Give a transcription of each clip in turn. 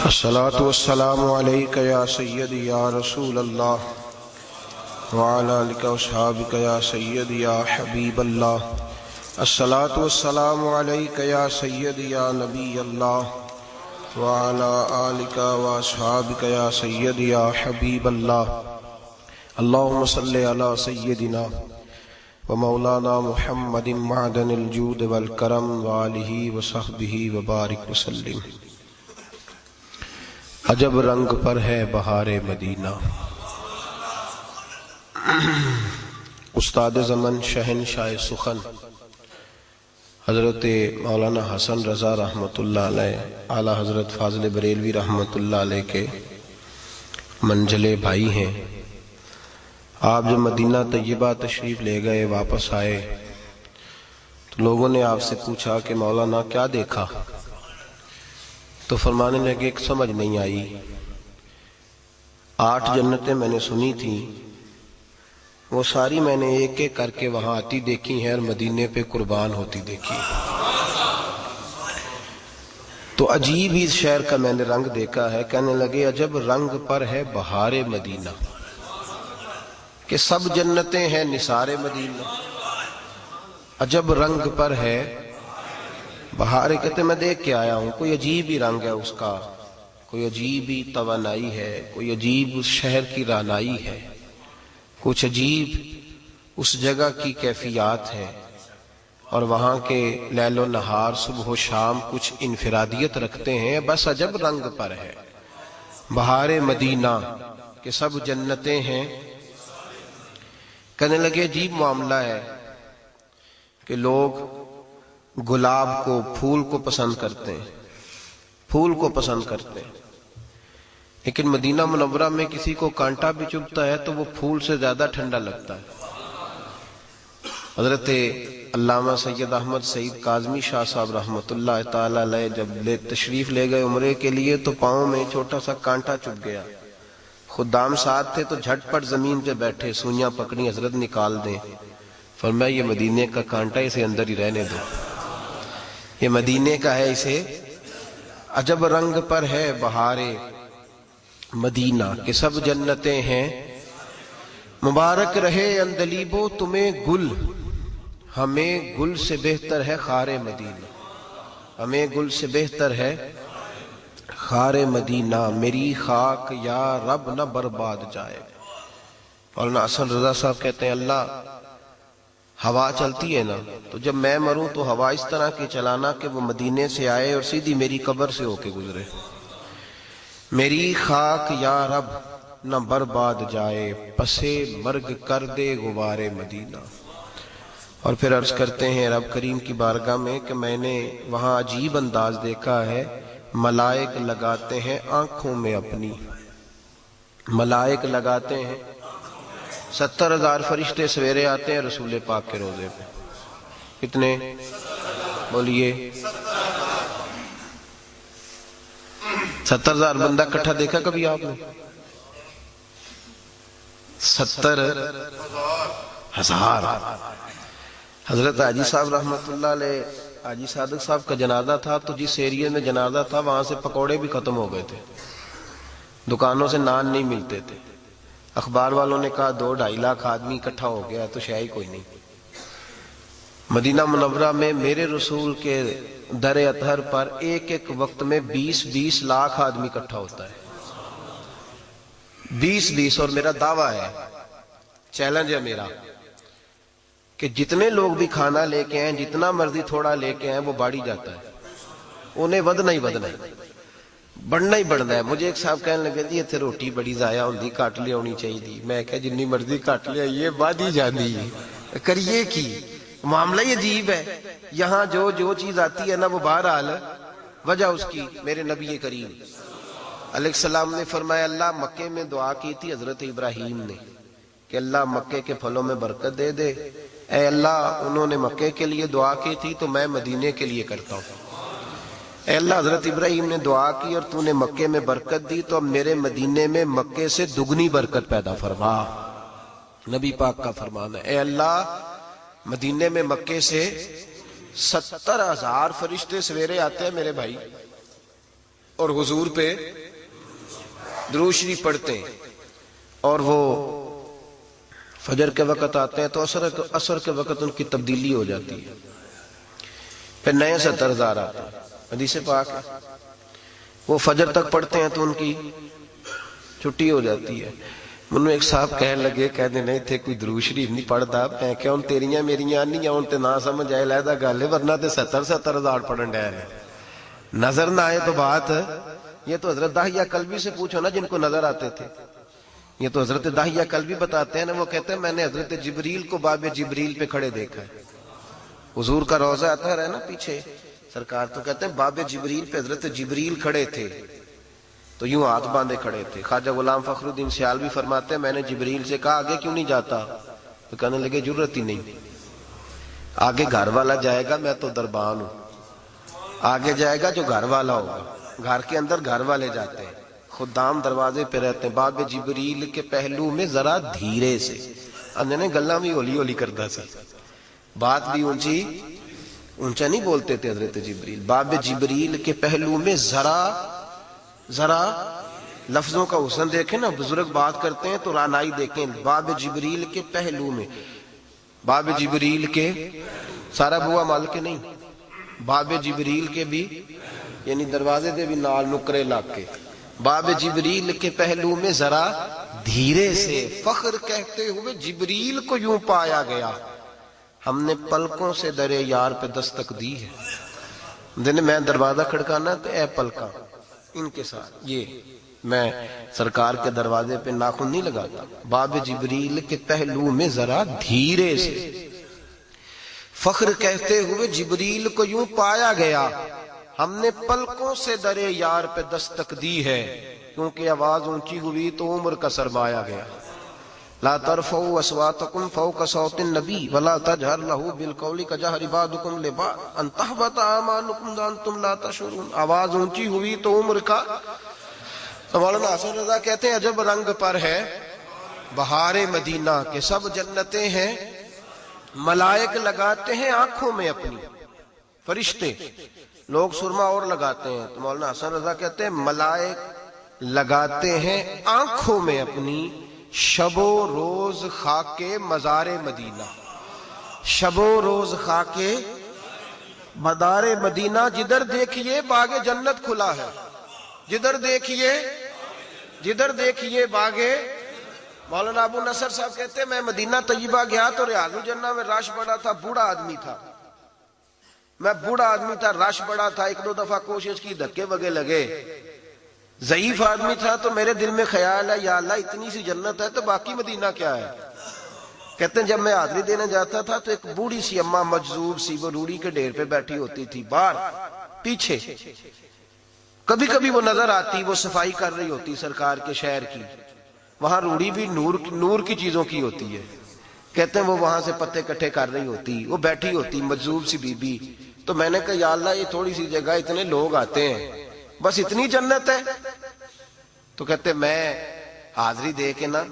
الصلاة والسلام عليك يا سيدي يا رسول الله وعلى آلك وصحابك يا سيدي يا حبيب الله. الصلاة والسلام عليك يا سيدي يا نبي الله وعلى آلك وصحابك يا سيدي يا حبيب الله. اللهم صل على سيدنا ومولانا محمد معدن الجود والکرم وآلہ وصحبہ وبارک وسلم. عجب رنگ پر ہے بہار مدینہ. استاد زمن شہنشاہ سخن حضرت مولانا حسن رضا رحمۃ اللہ علیہ، اعلی حضرت فاضل بریلوی رحمۃ اللہ علیہ کے منجلے بھائی ہیں. آپ جب مدینہ طیبہ تشریف لے گئے، واپس آئے تو لوگوں نے آپ سے پوچھا کہ مولانا کیا دیکھا؟ تو فرمانے لگے کہ سمجھ نہیں آئی. 8 جنتیں میں نے سنی تھیں، وہ ساری میں نے ایک ایک کر کے وہاں آتی دیکھی ہیں اور مدینے پہ قربان ہوتی دیکھی. تو عجیب ہی شہر کا میں نے رنگ دیکھا ہے. کہنے لگے عجب رنگ پر ہے بہار مدینہ، کہ سب جنتیں ہیں نثار مدینہ. عجب رنگ پر ہے بہار. کہتے میں دیکھ کے آیا ہوں، کوئی عجیب ہی رنگ ہے اس کا، کوئی عجیب ہی توانائی ہے، کوئی عجیب اس شہر کی رانائی ہے، کچھ عجیب اس جگہ کی کیفیات ہے، اور وہاں کے لیل و نہار صبح و شام کچھ انفرادیت رکھتے ہیں. بس عجب رنگ پر ہے بہار مدینہ، کہ سب جنتیں ہیں. کہنے لگے عجیب معاملہ ہے کہ لوگ گلاب کو، پھول کو پسند کرتے ہیں، پھول کو پسند کرتے ہیں، لیکن مدینہ منورہ میں کسی کو کانٹا بھی چبھتا ہے تو وہ پھول سے زیادہ ٹھنڈا لگتا ہے. حضرت علامہ سید احمد سعید کاظمی شاہ صاحب رحمۃ اللہ تعالی علیہ جب تشریف لے گئے عمرے کے لیے تو پاؤں میں چھوٹا سا کانٹا چبھ گیا. خدام ساتھ تھے تو جھٹ پٹ زمین پہ بیٹھے، سوئیاں پکڑی، حضرت نکال دیں. فرمایا یہ مدینے کا کانٹا، اسے اندر ہی رہنے دو، یہ مدینے کا ہے، اسے. عجب رنگ پر ہے بہار مدینہ، کہ سب جنتیں ہیں. مبارک رہے اندلیبو تمہیں گل، ہمیں گل سے بہتر ہے خار مدینہ، ہمیں گل سے بہتر ہے خار مدینہ. میری خاک یا رب نہ برباد جائے. مولانا حسن رضا صاحب کہتے ہیں اللہ ہوا چلتی ہے نا، تو جب میں مروں تو ہوا اس طرح کی چلانا کہ وہ مدینے سے آئے اور سیدھی میری قبر سے ہو کے گزرے. میری خاک یا رب نہ برباد جائے، پسے مرگ کر دے غبار مدینہ. اور پھر عرض کرتے ہیں رب کریم کی بارگاہ میں کہ میں نے وہاں عجیب انداز دیکھا ہے. ملائک لگاتے ہیں آنکھوں میں اپنی، ملائک لگاتے ہیں. 70,000 فرشتے سویرے آتے ہیں رسول پاک کے روضے پہ. کتنے بولیے؟ 70,000 بندہ اکٹھا دیکھا کبھی آپ نے؟ 70,000. حضرت حاجی صاحب رحمۃ اللہ علیہ، حاجی صادق صاحب کا جنازہ تھا تو جس ایریے میں جنازہ تھا وہاں سے پکوڑے بھی ختم ہو گئے تھے، دکانوں سے نان نہیں ملتے تھے. اخبار والوں نے کہا 2-2.5 لاکھ آدمی اکٹھا ہو گیا تو شے ہی کوئی نہیں. مدینہ منورہ میں میرے رسول کے در اطہر پر ایک ایک وقت میں 20-20 لاکھ آدمی اکٹھا ہوتا ہے. 20-20. اور میرا دعویٰ ہے، چیلنج ہے میرا، کہ جتنے لوگ بھی کھانا لے کے آئیں، جتنا مرضی تھوڑا لے کے آئیں، وہ باڑی جاتا ہے. انہیں ودنا ہی ودنا ہے، بڑھنا ہی بڑھنا ہے. مجھے ایک صاحب کہنے لگے جی اتنے روٹی بڑی ضائع ہوندی، کٹ لیا ہونی چاہیے. میں کہا جنی مرضی کٹ لیا، یہ بادی جاندی کریے کی. معاملہ ہی عجیب ہے. یہاں جو چیز آتی ہے نا وہ بہرحال وجہ اس کی. میرے نبی کریم علیہ السلام نے فرمایا، اللہ مکے میں دعا کی تھی حضرت ابراہیم نے کہ اللہ مکے کے پھلوں میں برکت دے دے. اے اللہ انہوں نے مکے کے لیے دعا کی تھی تو میں مدینے کے لیے کرتا ہوں. اے اللہ حضرت ابراہیم نے دعا کی اور تو نے مکے میں برکت دی، تو اب میرے مدینے میں مکے سے دگنی برکت پیدا فرما. نبی پاک کا فرمان ہے. اے اللہ مدینے میں مکے سے 70,000 فرشتے سویرے آتے ہیں میرے بھائی. اور حضور پہ درود شریف پڑھتے ہیں، اور وہ فجر کے وقت آتے ہیں تو عصر کے وقت ان کی تبدیلی ہو جاتی ہے، پھر نئے 70,000 آتے ہیں، حدیث پاک ہے۔ وہ فجر تک پڑھتے ہیں تو ان کی چھٹی ہو جاتی ہے۔ منو ایک صاحب کہنے لگے، کہنے نہیں تھے کوئی درود شریف نہیں پڑھتا، میں کہ ان تیریاں میریاں نہیں ان تے نہ سمجھ آئے لہذا گل ہے، ورنہ تے 70,000 پڑھن ڈے ہیں، نظر نہ آئے تو بات۔ یہ تو حضرت داہیہ کلبی سے پوچھو نا جن کو نظر آتے تھے، یہ تو حضرت داہیہ کلبی بتاتے ہیں نا، وہ کہتے ہیں میں نے حضرت جبریل کو باب جبریل پہ کھڑے دیکھا ہے۔ حضور کا روضہ آتا ہے نا پیچھے، سرکار تو کہتے ہیں باب جبریل پہ حضرت جبریل کھڑے تھے تو یوں ہاتھ باندھے کھڑے تھے۔ خواجہ غلام فخر الدین سیالوی فرماتے ہیں میں نے جبریل سے کہا آگے کیوں نہیں جاتا، تو کہنے لگے ضرورت ہی نہیں، آگے گھر والا جائے گا، میں تو دربان ہوں، آگے جائے گا جو گھر والا ہوگا، گھر کے اندر گھر والے جاتے ہیں، خدام دروازے پہ رہتے ہیں۔ باب جبریل کے پہلو میں ذرا دھیرے سے، انہیں گلاں بھی ہولی ہولی کرتا سی، بات بھی اونچا نہیں بولتے تھے حضرت جبریل۔ باب جبریل کے پہلو میں ذرا لفظوں کا حسن دیکھیں نا، بزرگ بات کرتے ہیں تو رانائی دیکھیں۔ باب جبریل کے پہلو میں، باب جبریل کے سارا بوا مال کے نہیں، باب جبریل کے بھی یعنی دروازے دے بھی نال نکرے لاگ کے، باب جبریل کے پہلو میں ذرا دھیرے سے فخر کہتے ہوئے جبریل کو یوں پایا گیا، ہم نے پلکوں سے درے یار پہ دستک دی ہے۔ دن میں دروازہ کھڑکانا تو اے پلکاں ان کے ساتھ، یہ میں سرکار کے دروازے پہ ناخن نہیں لگاتا۔ باب جبریل کے پہلو میں ذرا دھیرے سے فخر کہتے ہوئے جبریل کو یوں پایا گیا، ہم نے پلکوں سے درے یار پہ دستک دی ہے، کیونکہ آواز اونچی ہوئی تو عمر کا سرمایا گیا۔ لا ترفعوا اصواتکم فوق صوت النبی ولا تجہر لہ بالقول کجہر بعضکم لبعض ان تحبط اعمالکم وانتم لا تشعرون۔ آواز اونچی ہوئی تو عمر کا، مولانا حسن رضا کہتے ہیں عجب رنگ پر ہے بہار مدینہ کے سب جنتیں ہیں، ملائک لگاتے ہیں آنکھوں میں اپنی، فرشتے لوگ سرما اور لگاتے ہیں، تو مولانا حسن رضا کہتے ہیں ملائک لگاتے ہیں آنکھوں میں اپنی، شب و روز خاک مزار مدینہ، شب و روز خاک مدار مدینہ، جدھر دیکھیے باغ جنت کھلا ہے، جدھر دیکھیے باغ۔ مولانا ابو نصر صاحب کہتے ہیں میں مدینہ طیبہ گیا تو ریاض الجنہ میں رش بڑا تھا، بوڑھا آدمی تھا، میں بوڑھا آدمی تھا، رش بڑا تھا، ایک دو دفعہ کوشش کی، دھکے وگے لگے، ضعیف آدمی تھا، تو میرے دل میں خیال ہے یا اللہ اتنی سی جنت ہے تو باقی مدینہ کیا ہے۔ کہتے ہیں جب میں حاضری دینے جاتا تھا تو ایک بوڑھی سی اماں مجذوب سی وہ روڑی کے ڈھیر پہ بیٹھی ہوتی تھی، باہر پیچھے، کبھی کبھی وہ نظر آتی، وہ صفائی کر رہی ہوتی سرکار کے شہر کی، وہاں روڑی بھی نور کی چیزوں کی ہوتی ہے، کہتے ہیں وہ وہاں سے پتے کٹھے کر رہی ہوتی، وہ بیٹھی ہوتی مجذوب سی بی بی، تو میں نے کہا یا اللہ یہ تھوڑی سی جگہ اتنے لوگ آتے ہیں بس اتنی جنت ہے، تو کہتے میں حاضری دے کے نا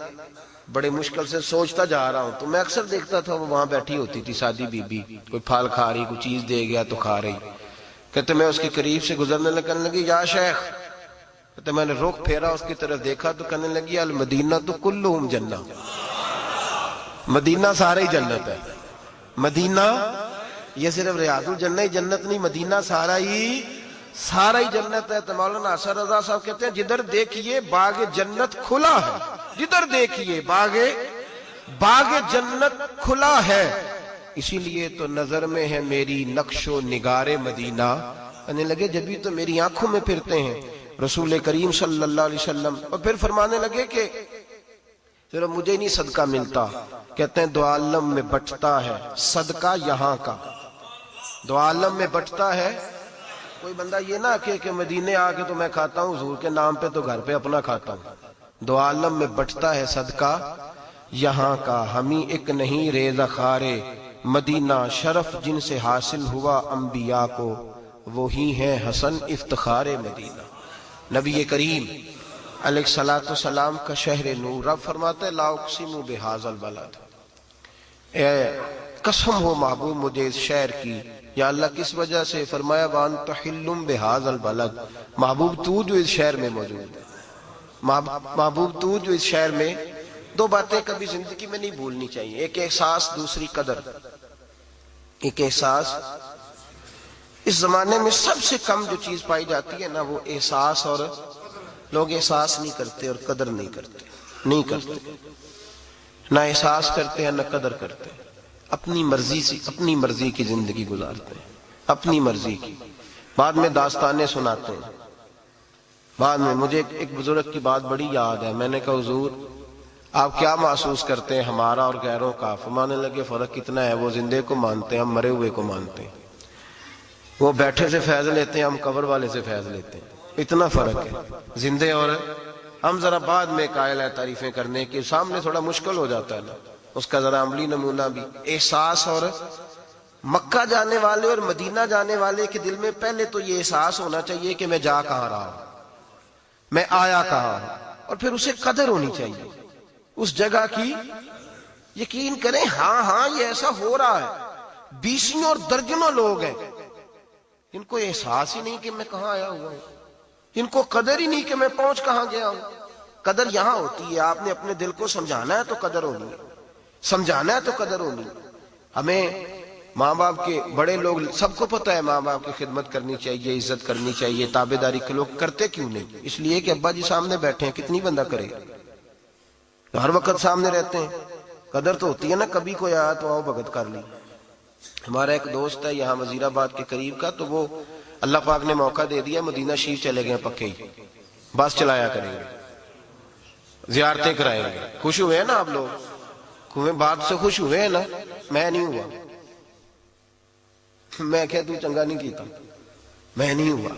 بڑے مشکل سے سوچتا جا رہا ہوں، تو میں اکثر دیکھتا تھا وہ وہاں بیٹھی ہوتی تھی سادی بی بی، کوئی پھل کھا رہی، کوئی چیز دے گیا تو کھا رہی، کہتے میں اس کے قریب سے گزرنے لگی یا شیخ، کہتے میں نے رخ پھیرا اس کی طرف دیکھا تو کہنے لگی المدینہ تو کلہم جنہ، مدینہ سارا ہی جنت ہے، مدینہ یہ صرف ریاض الجنہ ہی جنت نہیں، مدینہ سارا ہی جنت ہے۔ تو مولانا حسن رضا صاحب کہتے ہیں جدھر دیکھیے باغ جنت کھلا ہے، جدھر دیکھیے باغ جنت کھلا ہے، اسی لیے تو نظر میں ہے میری نقش و نگار مدینہ۔ کہنے لگے جبھی تو میری آنکھوں میں پھرتے ہیں رسول کریم صلی اللہ علیہ وسلم، اور پھر فرمانے لگے کہ صرف مجھے نہیں صدقہ ملتا، کہتے ہیں دو عالم میں بٹتا ہے صدقہ یہاں کا، دو عالم میں بٹتا ہے، کوئی بندہ یہ نہ کہ مدینے آ کے تو میں کھاتا ہوں حضور کے نام پہ تو گھر پہ اپنا کھاتا ہوں، دو عالم میں بٹتا ہے صدقہ یہاں کا، ہمیں ایک نہیں ریزہ خارے مدینہ، شرف جن سے حاصل ہوا انبیاء کو وہی ہیں حسن افتخار مدینہ۔ نبی کریم علیہ الصلوۃ والسلام کا شہر نور، رب فرماتے ہیں لا اقسم بہذا البلد، اے قسم ہو محبوب مجھے اس شہر کی یا اللہ کس وجہ سے؟ فرمایا وانت حل بہذا البلد، محبوب تو جو اس شہر میں موجود ہے، محبوب تو جو اس شہر میں. دو باتیں کبھی زندگی میں نہیں بھولنی چاہیے، ایک احساس، دوسری قدر. ایک احساس، اس زمانے میں سب سے کم جو چیز پائی جاتی ہے نا وہ احساس، اور لوگ احساس نہیں کرتے اور قدر نہیں کرتے، نہ احساس کرتے ہیں نہ قدر کرتے، اپنی مرضی کی زندگی گزارتے ہیں، اپنی مرضی کی. بعد میں داستانیں سناتے ہیں. بعد میں مجھے ایک بزرگ کی بات بڑی یاد ہے. میں نے کہا حضور آپ کیا محسوس کرتے ہیں ہمارا اور غیروں کا؟ فرمانے لگے فرق کتنا ہے، وہ زندے کو مانتے ہیں، ہم مرے ہوئے کو مانتے ہیں. وہ بیٹھے سے فیض لیتے ہیں، ہم قبر والے سے فیض لیتے ہیں. اتنا فرق ہے زندے اور ہم. ذرا بعد میں قائل ہے تعریفیں کرنے کے، سامنے تھوڑا مشکل ہو جاتا ہے نا، اس کا ذرا عملی نمونہ بھی. احساس، اور مکہ جانے والے اور مدینہ جانے والے کے دل میں پہلے تو یہ احساس ہونا چاہیے کہ میں جا کہاں رہا ہوں، میں آیا کہاں ہوں، اور پھر اسے قدر ہونی چاہیے اس جگہ کی. یقین کریں ہاں یہ ایسا ہو رہا ہے، بیسوں اور درجنوں لوگ ہیں ان کو احساس ہی نہیں کہ میں کہاں آیا ہوا ہوں، ان کو قدر ہی نہیں کہ میں پہنچ کہاں گیا ہوں. قدر یہاں ہوتی ہے، آپ نے اپنے دل کو سمجھانا ہے تو قدر ہونی ہے، سمجھانا ہے تو قدر ہونی ہے. ہمیں ماں باپ کے بڑے لوگ سب کو پتہ ہے ماں باپ کی خدمت کرنی چاہیے، عزت کرنی چاہیے، تابعداری کے لوگ کرتے کیوں نہیں؟ اس لیے کہ ابا جی سامنے بیٹھے ہیں، کتنی بندہ کرے، ہر وقت سامنے رہتے ہیں. قدر تو ہوتی ہے نا، کبھی کوئی آیا تو آؤ بھگت کر لی. ہمارا ایک دوست ہے یہاں وزیر آباد کے قریب کا، تو وہ اللہ پاک نے موقع دے دیا، مدینہ شریف چلے گئے پکے ہی، بس چلایا کریں گے، زیارتیں کرائیں گے. خوش ہوئے ہیں نا آپ لوگ؟ بات سے خوش ہوئے ہیں نا؟ میں نہیں ہوا. میں کہ تو چنگا نہیں کیتا، میں نہیں ہوا.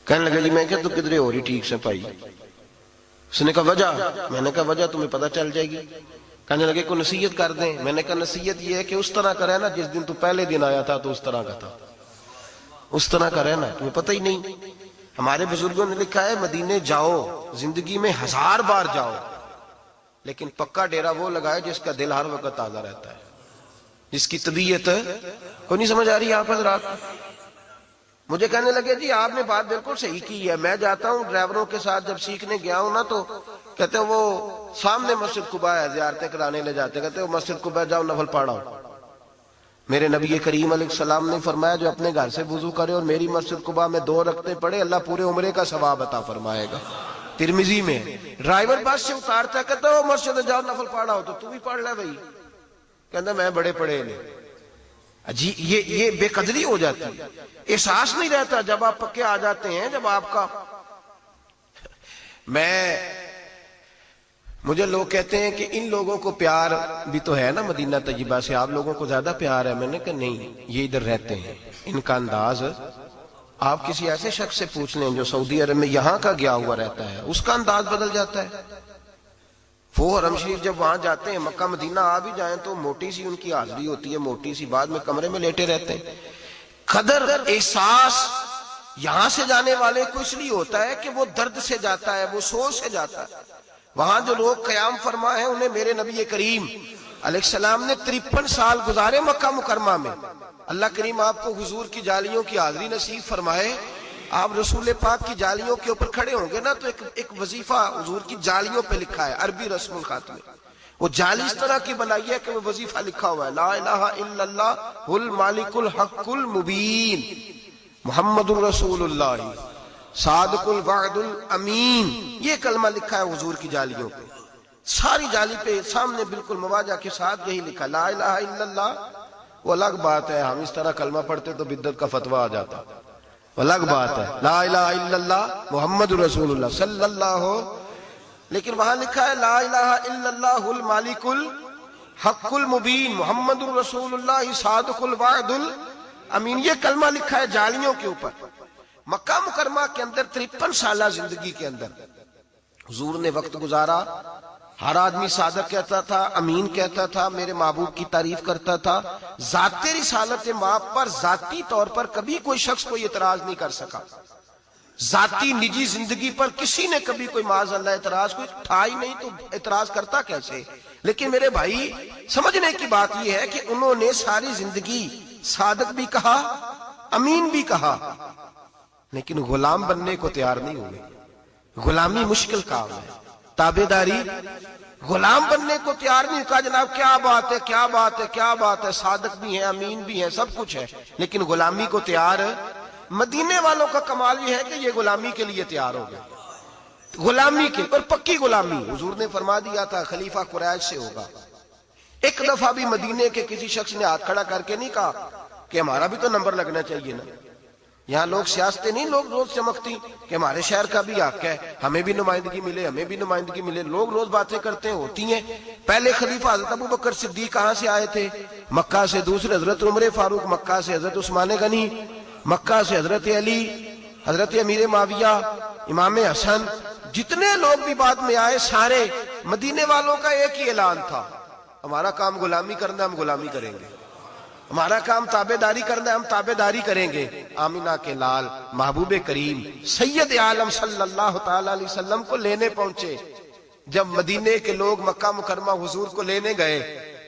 کہنے لگا جی میں کہ تو کدھرے ہو رہی ٹھیک سے پائی. اس نے کہا وجہ؟ میں نے کہا وجہ تمہیں پتہ چل جائے گی. کہنے لگے کو نصیحت کر دیں. میں نے کہا نصیحت یہ ہے کہ اس طرح کرے نا جس دن تو پہلے دن آیا تھا تو اس طرح کا تھا، اس طرح کا رہنا. تمہیں پتہ ہی نہیں. ہمارے بزرگوں نے لکھا ہے مدینے جاؤ، زندگی میں 1000 بار جاؤ، لیکن پکا ڈیرا وہ لگائے جس کا دل ہر وقت تازہ رہتا ہے، جس کی طبیعت کو نہیں سمجھ آ رہی آپ حضرات. مجھے کہنے لگے جی آپ نے بات بالکل صحیح کی ہے. میں جاتا ہوں ڈرائیوروں کے ساتھ، جب سیکھنے گیا ہوں نا تو کہتے ہیں وہ سامنے مسجد قباء ہے، زیارتیں کرانے لے جاتے، کہتے ہیں وہ مسجد قباء جاؤ نفل پڑھو. میرے نبی کریم علیہ السلام نے فرمایا جو اپنے گھر سے وضو کرے اور میری مسجد قباء میں 2 رکعتیں پڑھے، اللہ پورے عمرے کا ثواب عطا فرمائے گا. ترمذی میں. ڈرائیور بس سے اتارتا ہے، کہتا ہے وہ مسجد جاؤ نفل پڑھو، تو بھی پڑھ لے بھائی. کہتا میں بڑے پڑھے لے. جی یہ بے قدری ہو جاتی ہے، احساس نہیں رہتا. جب آپ پکے آ جاتے ہیں، جب آپ کا مجھے لوگ کہتے ہیں کہ ان لوگوں کو پیار بھی تو ہے نا مدینہ طیبہ سے، آپ لوگوں کو زیادہ پیار ہے. میں نے کہا نہیں، یہ ادھر رہتے ہیں، ان کا انداز آپ کسی ایسے شخص سے پوچھ لیں جو سعودی عرب میں یہاں کا گیا ہوا رہتا ہے، اس کا انداز بدل جاتا ہے. وہ حرم شریف جب وہاں جاتے ہیں، مکہ مدینہ آ بھی جائیں تو موٹی سی ان کی حاضری ہوتی ہے، موٹی سی، بعد میں کمرے میں لیٹے رہتے ہیں. قدر، احساس یہاں سے جانے والے کو اس لیے ہوتا ہے کہ وہ درد سے جاتا ہے، وہ سوچ سے جاتا ہے. وہاں جو لوگ قیام فرما ہیں انہیں میرے نبی کریم علیہ السلام نے 53 سال گزارے مکہ مکرمہ میں. اللہ کریم آپ کو حضور کی جالیوں کی حاضری نصیب فرمائے. آپ رسول پاک کی جالیوں کے اوپر کھڑے ہوں گے نا تو ایک وظیفہ حضور کی جالیوں پہ لکھا ہے، عربی رسم الخط میں. وہ جالی اس طرح کی بنائی ہے کہ وہ وظیفہ لکھا ہوا ہے، لا الہ الا اللہ المالک الحق المبین محمد الرسول اللہ صادق الوعد الامین. یہ کلمہ لکھا ہے حضور کی جالیوں پہ، ساری جالی پہ سامنے بالکل مواجہ کے ساتھ یہی لکھا لا الہ الا اللہ. وہ الگ بات ہے ہم اس طرح کلمہ پڑھتے تو بدعت کا فتویٰ آ جاتا، الگ بات ہے لا الہ الا اللہ محمد رسول اللہ صلی اللہ، لیکن وہاں لکھا ہے لا الہ الا اللہ المالک الحق المبین محمد رسول اللہ صادق الوعد الامین. یہ کلمہ لکھا ہے جالیوں کے اوپر. مکہ مکرمہ کے اندر 53 سالہ زندگی کے اندر حضور نے وقت گزارا. ہر آدمی صادق کہتا تھا، امین کہتا تھا، میرے محبوب کی تعریف کرتا تھا. ذات رسالت ماپ پر ذاتی طور پر کبھی کوئی شخص کوئی اعتراض نہیں کر سکا. ذاتی نجی زندگی پر کسی نے کبھی کوئی معاذ اللہ اعتراض کوئی تھا ہی نہیں، تو اعتراض کرتا کیسے؟ لیکن میرے بھائی سمجھنے کی بات یہ ہے کہ انہوں نے ساری زندگی صادق بھی کہا، امین بھی کہا، لیکن غلام بننے کو تیار نہیں ہوئے۔ غلامی مشکل کام ہے، تابع داری، غلام بننے کو تیار نہیں کہا جناب کیا بات ہے کیا بات ہے کیا بات ہے، صادق بھی ہیں امین بھی ہیں سب کچھ ہے، لیکن غلامی کو تیار۔ مدینے والوں کا کمال یہ ہے کہ یہ غلامی کے لیے تیار ہو گئے، غلامی کے، اور پکی غلامی۔ حضور نے فرما دیا تھا خلیفہ قریش سے ہوگا۔ ایک دفعہ بھی مدینے کے کسی شخص نے ہاتھ کھڑا کر کے نہیں کہا کہ ہمارا بھی تو نمبر لگنا چاہیے نا۔ یہاں لوگ سیاستیں نہیں لوگ روز چمکتی کہ ہمارے شہر کا بھی حق ہے، ہمیں بھی نمائندگی ملے ہمیں بھی نمائندگی ملے، لوگ روز باتیں کرتے ہیں ہوتی ہیں۔ پہلے خلیفہ حضرت ابوبکر صدیق کہاں سے آئے تھے؟ مکہ سے۔ دوسرے حضرت عمر فاروق مکہ سے، حضرت عثمان غنی مکہ سے، حضرت علی، حضرت امیر معاویہ، امام حسن، جتنے لوگ بھی بعد میں آئے سارے مدینے والوں کا ایک ہی اعلان تھا، ہمارا کام غلامی کرنا، ہم غلامی کریں گے، ہمارا کام تابع داری کرنا ہے، ہم تابع داری کریں گے۔ آمینہ کے لال محبوب کریم سید عالم صلی اللہ تعالی علیہ وسلم کو لینے پہنچے۔ جب مدینے کے لوگ مکہ مکرمہ حضور کو لینے گئے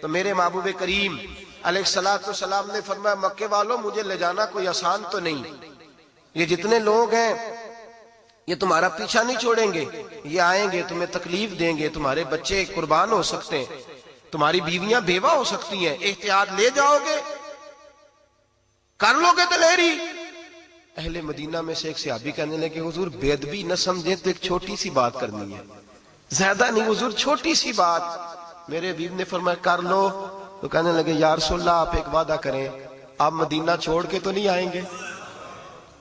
تو میرے محبوب کریم علیہ السلام نے فرمایا مکے والوں مجھے لے جانا کوئی آسان تو نہیں، یہ جتنے لوگ ہیں یہ تمہارا پیچھا نہیں چھوڑیں گے، یہ آئیں گے تمہیں تکلیف دیں گے، تمہارے بچے قربان ہو سکتے ہیں، تمہاری بیویاں بیوہ ہو سکتی ہیں، احتیاط لے جاؤ گے، کر لو گے دلیری۔ اہل مدینہ میں سے ایک صحابی کہنے لگے حضور بے ادبی نہ سمجھیں تو ایک چھوٹی سی بات کرنی ہے، زیادہ نہیں حضور چھوٹی سی بات۔ میرے حبیب نے فرمایا کر لو، تو کہنے لگے یا رسول اللہ آپ ایک وعدہ کریں، آپ مدینہ چھوڑ کے تو نہیں آئیں گے؟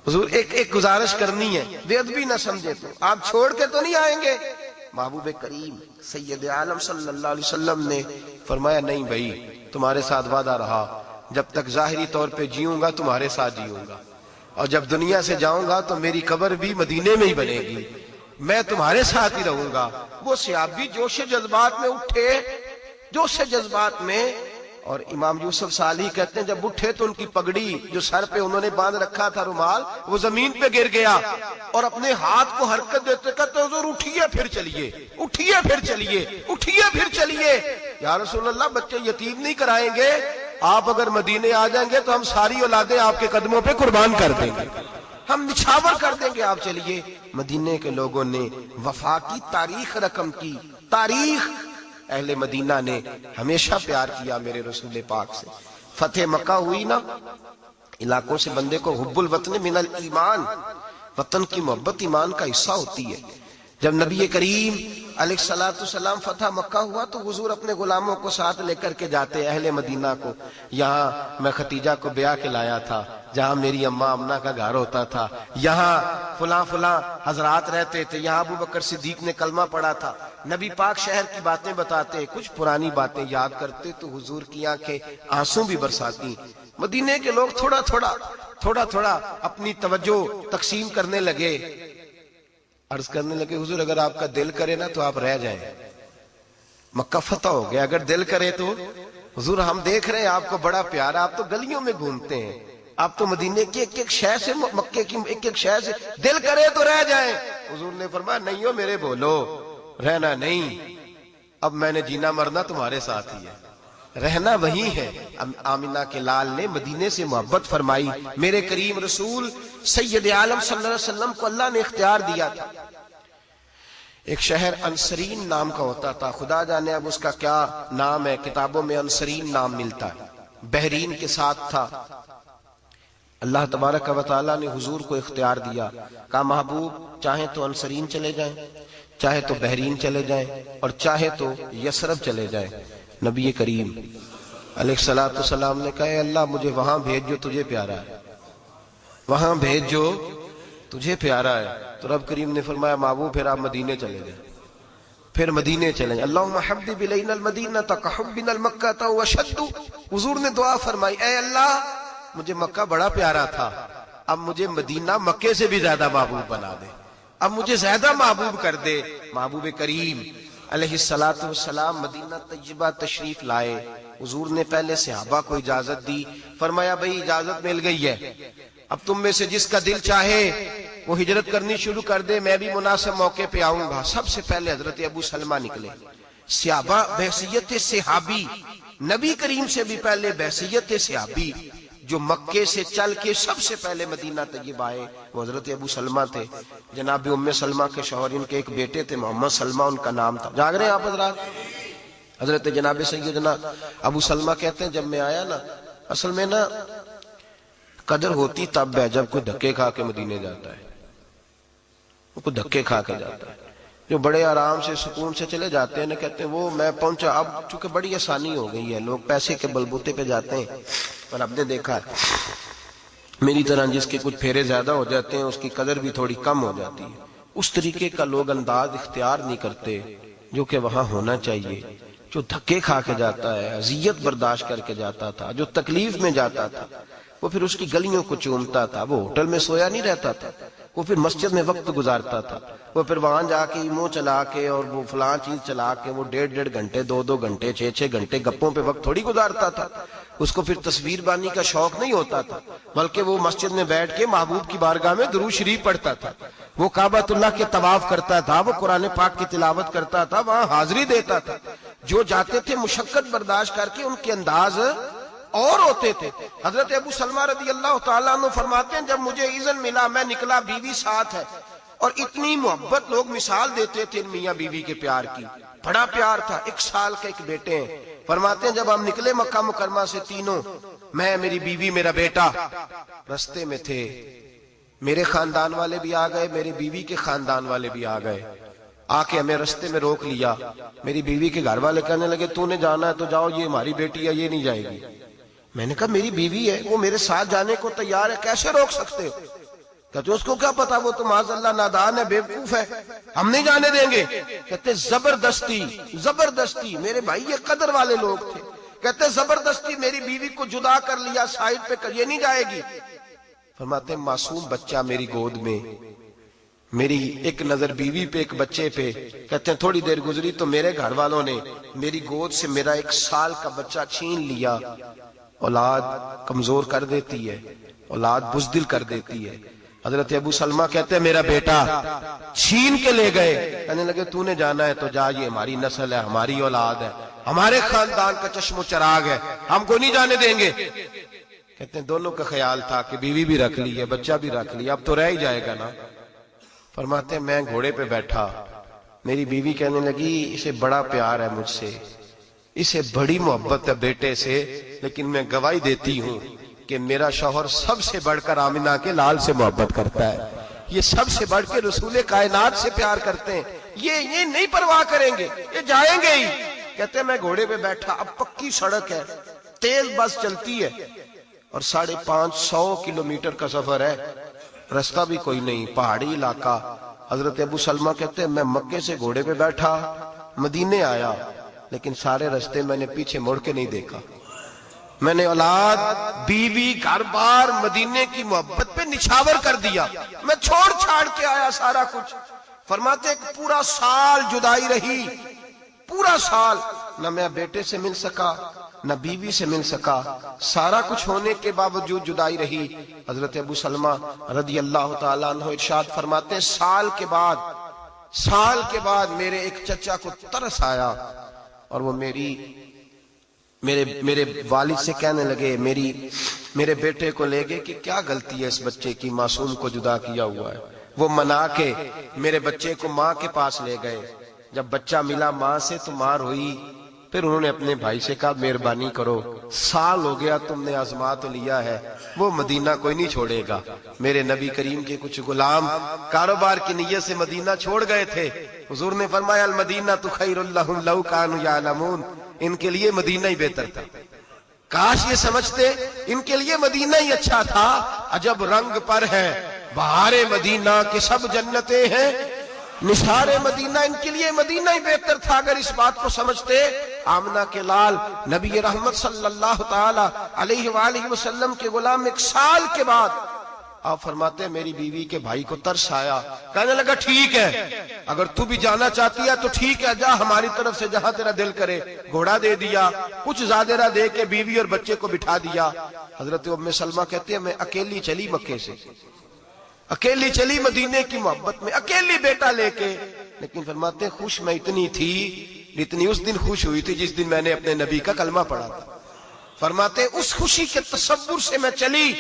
حضور ایک گزارش کرنی ہے، بے ادبی نہ سمجھے تو آپ چھوڑ کے تو نہیں آئیں گے؟ محبوب کریم سید عالم صلی اللہ علیہ وسلم نے فرمایا نہیں بھائی تمہارے ساتھ وعدہ رہا، جب تک ظاہری طور پہ جیوں گا تمہارے ساتھ جیوں گا، اور جب دنیا سے جاؤں گا تو میری قبر بھی مدینے میں ہی بنے گی، میں تمہارے ساتھ ہی رہوں گا۔ وہ صحابی جوش جذبات میں اٹھے، جوش جذبات میں، اور امام یوسف صالحی کہتے ہیں جب اٹھے تو ان کی پگڑی جو سر پہ انہوں نے باندھ رکھا تھا رومال وہ زمین پہ گر گیا، اور اپنے ہاتھ کو حرکت دیتے کہتے حضور اٹھیے پھر چلیے، اٹھیے پھر چلیے، اٹھیے پھر چلیے۔ یا رسول اللہ بچے یتیم نہیں کرائیں گے، آپ اگر مدینے آ جائیں گے تو ہم ساری اولادیں آپ کے قدموں پہ قربان کر دیں گے، ہم نچھاور کر دیں گے، آپ چلیے۔ مدینے کے لوگوں نے وفا کی تاریخ رقم کی، تاریخ اہل مدینہ نے ہمیشہ پیار کیا میرے رسول پاک سے۔ فتح مکہ ہوئی نا، علاقوں سے بندے کو حب الوطن من الایمان، وطن کی محبت ایمان کا حصہ ہوتی ہے۔ جب نبی کریم علیہ السلام فتح مکہ ہوا تو حضور اپنے غلاموں کو ساتھ لے کر کے جاتے اہل مدینہ کو، یہاں میں ختیجہ کو بیاہ کے لایا تھا، جہاں میری اماں امنہ کا گھر ہوتا تھا، یہاں فلاں فلاں حضرات رہتے تھے، یہاں ابو بکر صدیق نے کلمہ پڑھا تھا۔ نبی پاک شہر کی باتیں بتاتے، کچھ پرانی باتیں یاد کرتے تو حضور کی آنکھیں آنسو بھی برساتی۔ مدینے کے لوگ تھوڑا تھوڑا اپنی توجہ تقسیم کرنے لگے، عرض کرنے لگے حضور اگر آپ کا دل کرے نا تو آپ رہ جائیں، مکہ فتح ہو گیا، اگر دل کرے تو حضور ہم دیکھ رہے ہیں آپ کو بڑا پیار، آپ تو گلیوں میں گھومتے ہیں، آپ تو مدینے کی ایک ایک شے سے، مکے کی ایک ایک شے سے، دل کرے تو رہ جائیں۔ حضور نے فرمایا نہیں ہو میرے بولو، رہنا نہیں، اب میں نے جینا مرنا تمہارے ساتھ ہی ہے، رہنا وہی ہے۔ آمینہ کے لال نے مدینے سے محبت فرمائی۔ میرے کریم رسول سید عالم صلی اللہ علیہ وسلم کو اللہ نے اختیار دیا تھا، ایک شہر انصرین نام کا ہوتا تھا، خدا جانے اب اس کا کیا نام ہے، کتابوں میں انصرین نام ملتا ہے، بحرین کے ساتھ تھا۔ اللہ تبارک و تعالیٰ نے حضور کو اختیار دیا، کہا محبوب چاہیں تو انصرین چلے جائیں، چاہے تو بحرین چلے جائیں، اور چاہے تو یثرب چلے جائیں۔ نبی کریم علیہ السلام نے کہا اے اللہ مجھے وہاں بھیج جو تجھے پیارا ہے، وہاں بھیج جو تجھے پیارا ہے۔ تو رب کریم نے فرمایا محبوب پھر آپ مدینے چلے جائیں، پھر مدینے چلیں۔ اللہم حبب الینا المدینہ کحبنا المکہ وشد۔ حضور نے دعا فرمائی اے اللہ مجھے مکہ بڑا پیارا تھا، اب مجھے مدینہ مکے سے بھی زیادہ محبوب بنا دے، اب مجھے زیادہ محبوب کر دے۔ محبوب کریم علیہ السلام مدینہ طیبہ تشریف لائے۔ حضور نے پہلے صحابہ کو اجازت دی، فرمایا بھئی اجازت مل گئی ہے، اب تم میں سے جس کا دل چاہے وہ ہجرت کرنی شروع کر دے، میں بھی مناسب موقع پہ آؤں گا۔ سب سے پہلے حضرت ابو سلمہ نکلے، صحابہ بحیثیت صحابی، نبی کریم سے بھی پہلے بحیثیت صحابی، جو مکے سے چل کے سب سے پہلے مدینہ طیبہ آئے وہ حضرت ابو سلمہ تھے. جناب ام سلمہ کے شوہر ان کے ایک بیٹے تھے محمد سلمہ ان کا نام تھا. جاگ رہے ہیں آپ حضرات؟ حضرت جناب سیدنا ابو سلمہ کہتے ہیں جب میں آیا نا، اصل میں نا قدر ہوتی تب ہے جب کوئی دھکے کھا کے مدینے جاتا ہے، کوئی دھکے کھا کے جاتا ہے. جو بڑے آرام سے سکون سے چلے جاتے ہیں نا، کہتے ہیں وہ میں پہنچا. اب چونکہ بڑی آسانی ہو گئی ہے، لوگ پیسے کے بلبوتے پہ جاتے ہیں، اور اب نے دیکھا ہے میری طرح جس کے کچھ پھیرے زیادہ ہو جاتے ہیں اس کی قدر بھی تھوڑی کم ہو جاتی ہے. اس طریقے کا لوگ انداز اختیار نہیں کرتے جو کہ وہاں ہونا چاہیے. جو دھکے کھا کے جاتا ہے، اذیت برداشت کر کے جاتا تھا، جو تکلیف میں جاتا تھا، وہ پھر اس کی گلیوں کو چومتا تھا. وہ ہوٹل میں سویا نہیں رہتا تھا، وہ پھر مسجد میں وقت گزارتا تھا. وہ پھر وہاں جا کے ایمو چلا کے اور وہ فلاں چیز چلا کے وہ 1.5 گھنٹے 2 گھنٹے 6 گھنٹے گپوں پہ وقت تھوڑی گزارتا تھا. اس کو پھر تصویر بانی کا شوق نہیں ہوتا تھا، بلکہ وہ مسجد میں بیٹھ کے محبوب کی بارگاہ میں درود شریف پڑھتا تھا، وہ کعبۃ اللہ کے طواف کرتا تھا، وہ قرآن پاک کی تلاوت کرتا تھا، وہاں حاضری دیتا تھا. جو جاتے تھے مشقت برداشت کر کے ان کے انداز اور ہوتے تھے. حضرت ابو سلمہ رضی اللہ تعالیٰ عنہ فرماتے ہیں جب مجھے اذن ملا میں نکلا، بیوی ساتھ ہے، اور اتنی محبت لوگ مثال دیتے تھے میاں بیوی کے پیار کی، بڑا پیار تھا. 1 سال کا ایک بیٹے ہیں. فرماتے ہیں جب ہم نکلے مکہ مکرمہ سے تینوں، میں، میری بیوی، میرا بیٹا، رستے میں تھے میرے خاندان والے بھی آ گئے، میری بیوی کے خاندان والے بھی آ گئے. آ کے ہمیں رستے میں روک لیا. میری بیوی کے گھر والے کہنے لگے تو نے جانا ہے تو جاؤ، یہ ہماری بیٹی ہے، یہ نہیں جائے گی. میں نے کہا میری بیوی ہے، وہ میرے ساتھ جانے کو تیار ہے، کیسے روک سکتے ہو؟ کہتے اس کو کیا پتا، وہ تو معاذ اللہ نادان ہے، بیوقوف ہے، ہم نہیں جانے دیں گے. کہتے زبردستی میرے بھائی یہ قدر والے لوگ تھے. کہتے زبردستی میری بیوی کو جدا کر لیا، سائڈ پہ کر، یہ نہیں جائے گی. فرماتے ہیں معصوم بچہ میری گود میں، میری ایک نظر بیوی پہ ایک بچے پہ. کہتے ہیں تھوڑی دیر گزری تو میرے گھر والوں نے میری گود سے میرا 1 سال کا بچہ چھین لیا. اولاد کمزور کر دیتی ہے، اولاد بزدل کر دیتی ہے. حضرت ابو سلمہ کہتے ہیں میرا بیٹا چھین کے لے گئے، کہنے لگے تو نے جانا ہے تو جا، یہ ہماری نسل ہے، ہماری اولاد ہے، ہمارے خاندان کا چشم و چراغ ہے، ہم کو نہیں جانے دیں گے. کہتے ہیں دونوں کا خیال تھا کہ بیوی بھی رکھ لی ہے، بچہ بھی رکھ لیا، اب تو رہ ہی جائے گا نا. فرماتے ہیں میں گھوڑے پہ بیٹھا، میری بیوی کہنے لگی اسے بڑا پیار ہے مجھ سے، اسے بڑی محبت ہے بیٹے سے، لیکن میں گواہی دیتی ہوں کہ میرا شوہر سب سے بڑھ کر آمنہ کے لال سے محبت کرتا ہے، یہ سب سے بڑھ کے رسول کائنات سے پیار کرتے ہیں، یہ نہیں پرواہ کریں گے، یہ جائیں گے ہی. کہتے ہیں میں گھوڑے پہ بیٹھا، اب پکی سڑک ہے، تیز بس چلتی ہے، اور 550 کلومیٹر کا سفر ہے، رستہ بھی کوئی نہیں، پہاڑی علاقہ. حضرت ابو سلمہ کہتے ہیں میں مکے سے گھوڑے پہ بیٹھا مدینے آیا، لیکن سارے رستے میں نے پیچھے مڑ کے نہیں دیکھا. میں نے اولاد، بیوی، گھر بار، مدینے کی محبت پہ نچھاور کر دیا، میں چھوڑ چھاڑ کے آیا سارا کچھ. فرماتے ایک پورا سال جدائی رہی، پورا سال نہ میں بیٹے سے مل سکا نہ بیوی سے مل سکا، سارا کچھ ہونے کے باوجود جدائی رہی. حضرت ابو سلمہ رضی اللہ تعالیٰ عنہ ارشاد فرماتے ہیں سال کے بعد میرے ایک چچا کو ترس آیا، اور وہ میرے والد سے کہنے لگے، میرے بیٹے کو لے گئے کہ کیا غلطی ہے اس بچے کی، معصوم کو جدا کیا ہوا ہے. وہ منا کے میرے بچے کو ماں کے پاس لے گئے. جب بچہ ملا ماں سے تو ماں روئی. پھر انہوں نے اپنے بھائی سے کہا مہربانی کرو، سال ہو گیا تم نے آزما تو لیا ہے، وہ مدینہ کوئی نہیں چھوڑے گا. میرے نبی کریم کے کچھ غلام کاروبار کی نیت سے مدینہ چھوڑ گئے تھے. حضور نے فرمایا المدینہ تو خیر لہم لو کانوا یعلمون، ان کے لیے مدینہ ہی بہتر تھا، کاش یہ سمجھتے ان کے لیے مدینہ ہی اچھا تھا. عجب رنگ پر ہے بہار مدینہ کے سب جنتیں ہیں، نثار مدینہ، ان کے لیے مدینہ ہی بہتر تھا. اگر اس بات کو سمجھتے آمنہ کے لال نبی رحمت صلی اللہ تعالی علیہ وآلہ وسلم کے غلام 1 سال کے بعد آپ فرماتے ہیں میری بیوی کے بھائی کو ترس آیا، کہنے لگا ٹھیک ہے اگر تو بھی جانا چاہتی ہے تو ٹھیک ہے، جا ہماری طرف سے جہاں تیرا دل کرے. گھوڑا دے دیا، کچھ زادرہ دے کے بیوی اور بچے کو بٹھا دیا. حضرت ام سلمہ کہتے ہیں میں اکیلی چلی مکے سے، اکیلی چلی مدینے کی محبت میں، اکیلی بیٹا لے کے. لیکن فرماتے ہیں خوش میں اتنی تھی جتنی اس دن خوش ہوئی تھی جس دن میں نے اپنے نبی کا کلمہ پڑھا تھا. فرماتے اس خوشی کے تصور سے میں چلی،